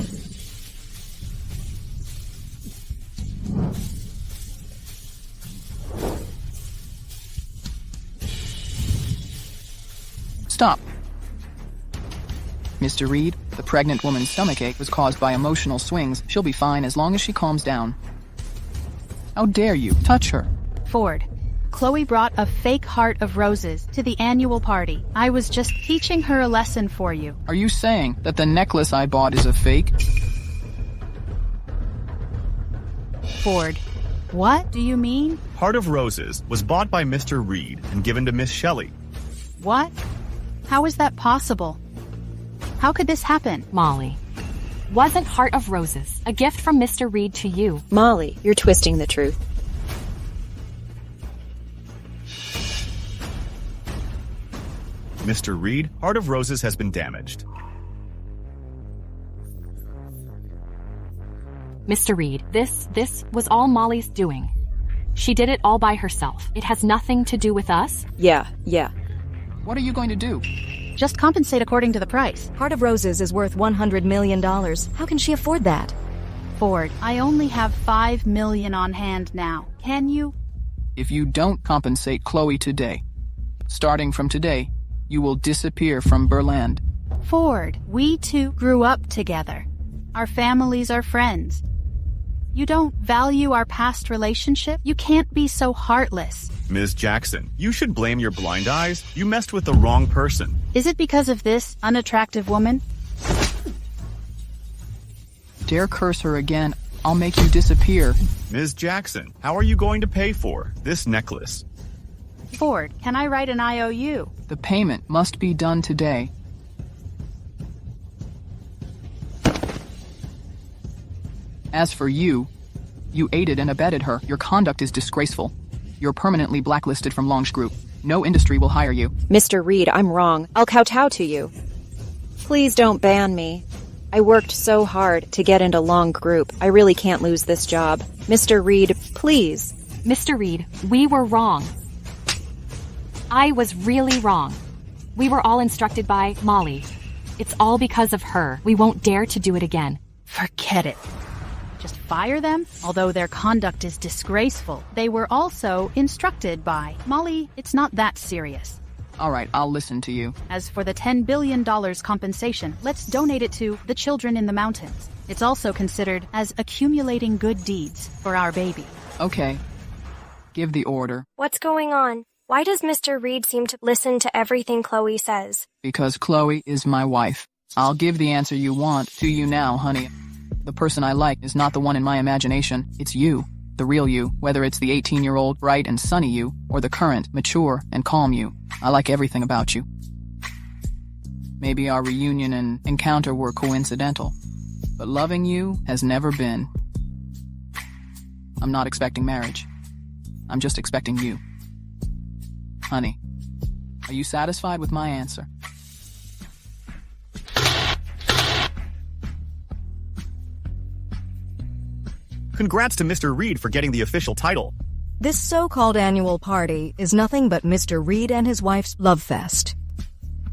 Stop. Mr. Reed, the pregnant woman's stomachache was caused by emotional swings. She'll be fine as long as she calms down. How dare you touch her? Ford, Chloe brought a fake heart of roses to the annual party. I was just teaching her a lesson for you. Are you saying that the necklace I bought is a fake? Ford, what do you mean? Heart of Roses was bought by Mr. Reed and given to Miss Shelley. What? How is that possible? How could this happen? Molly, wasn't Heart of Roses a gift from Mr. Reed to you? Molly, you're twisting the truth. Mr. Reed, Heart of Roses has been damaged. Mr. Reed, this was all Molly's doing. She did it all by herself. It has nothing to do with us. Yeah. What are you going to do? Just compensate according to the price. Heart of Roses is worth $100 million. How can she afford that? Ford, I only have $5 million on hand now. Can you? If you don't compensate Chloe today, starting from today, you will disappear from Berland. Ford, we two grew up together. Our families are friends. You don't value our past relationship? You can't be so heartless. Ms. Jackson, you should blame your blind eyes. You messed with the wrong person. Is it because of this unattractive woman? Dare curse her again, I'll make you disappear. Ms. Jackson, how are you going to pay for this necklace? Ford, can I write an IOU? The payment must be done today. As for you aided and abetted her. Your conduct is disgraceful. You're permanently blacklisted from Long's group. No industry will hire you. Mr. Reed, I'm wrong. I'll kowtow to you. Please don't ban me. I worked so hard to get into Long group. I really can't lose this job. Mr. Reed, please. Mr. Reed, we were wrong. I was really wrong. We were all instructed by Molly. It's all because of her. We won't dare to do it again. Forget it. Just fire them? Although their conduct is disgraceful, they were also instructed by Molly. It's not that serious. All right, I'll listen to you. As for the $10 billion compensation, let's donate it to the children in the mountains. It's also considered as accumulating good deeds for our baby. Okay. Give the order. What's going on? Why does Mr. Reed seem to listen to everything Chloe says? Because Chloe is my wife. I'll give the answer you want to you now, honey. The person I like is not the one in my imagination. It's you, the real you, whether it's the 18-year-old, bright and sunny you, or the current, mature and calm you. I like everything about you. Maybe our reunion and encounter were coincidental, but loving you has never been. I'm not expecting marriage. I'm just expecting you. Honey, are you satisfied with my answer? Congrats to Mr. Reed for getting the official title. This so-called annual party is nothing but Mr. Reed and his wife's love fest.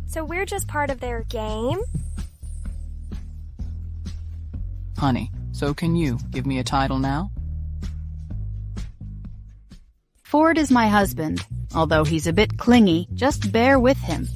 So we're just part of their game? Honey, so can you give me a title now? Ford is my husband. Although he's a bit clingy, just bear with him.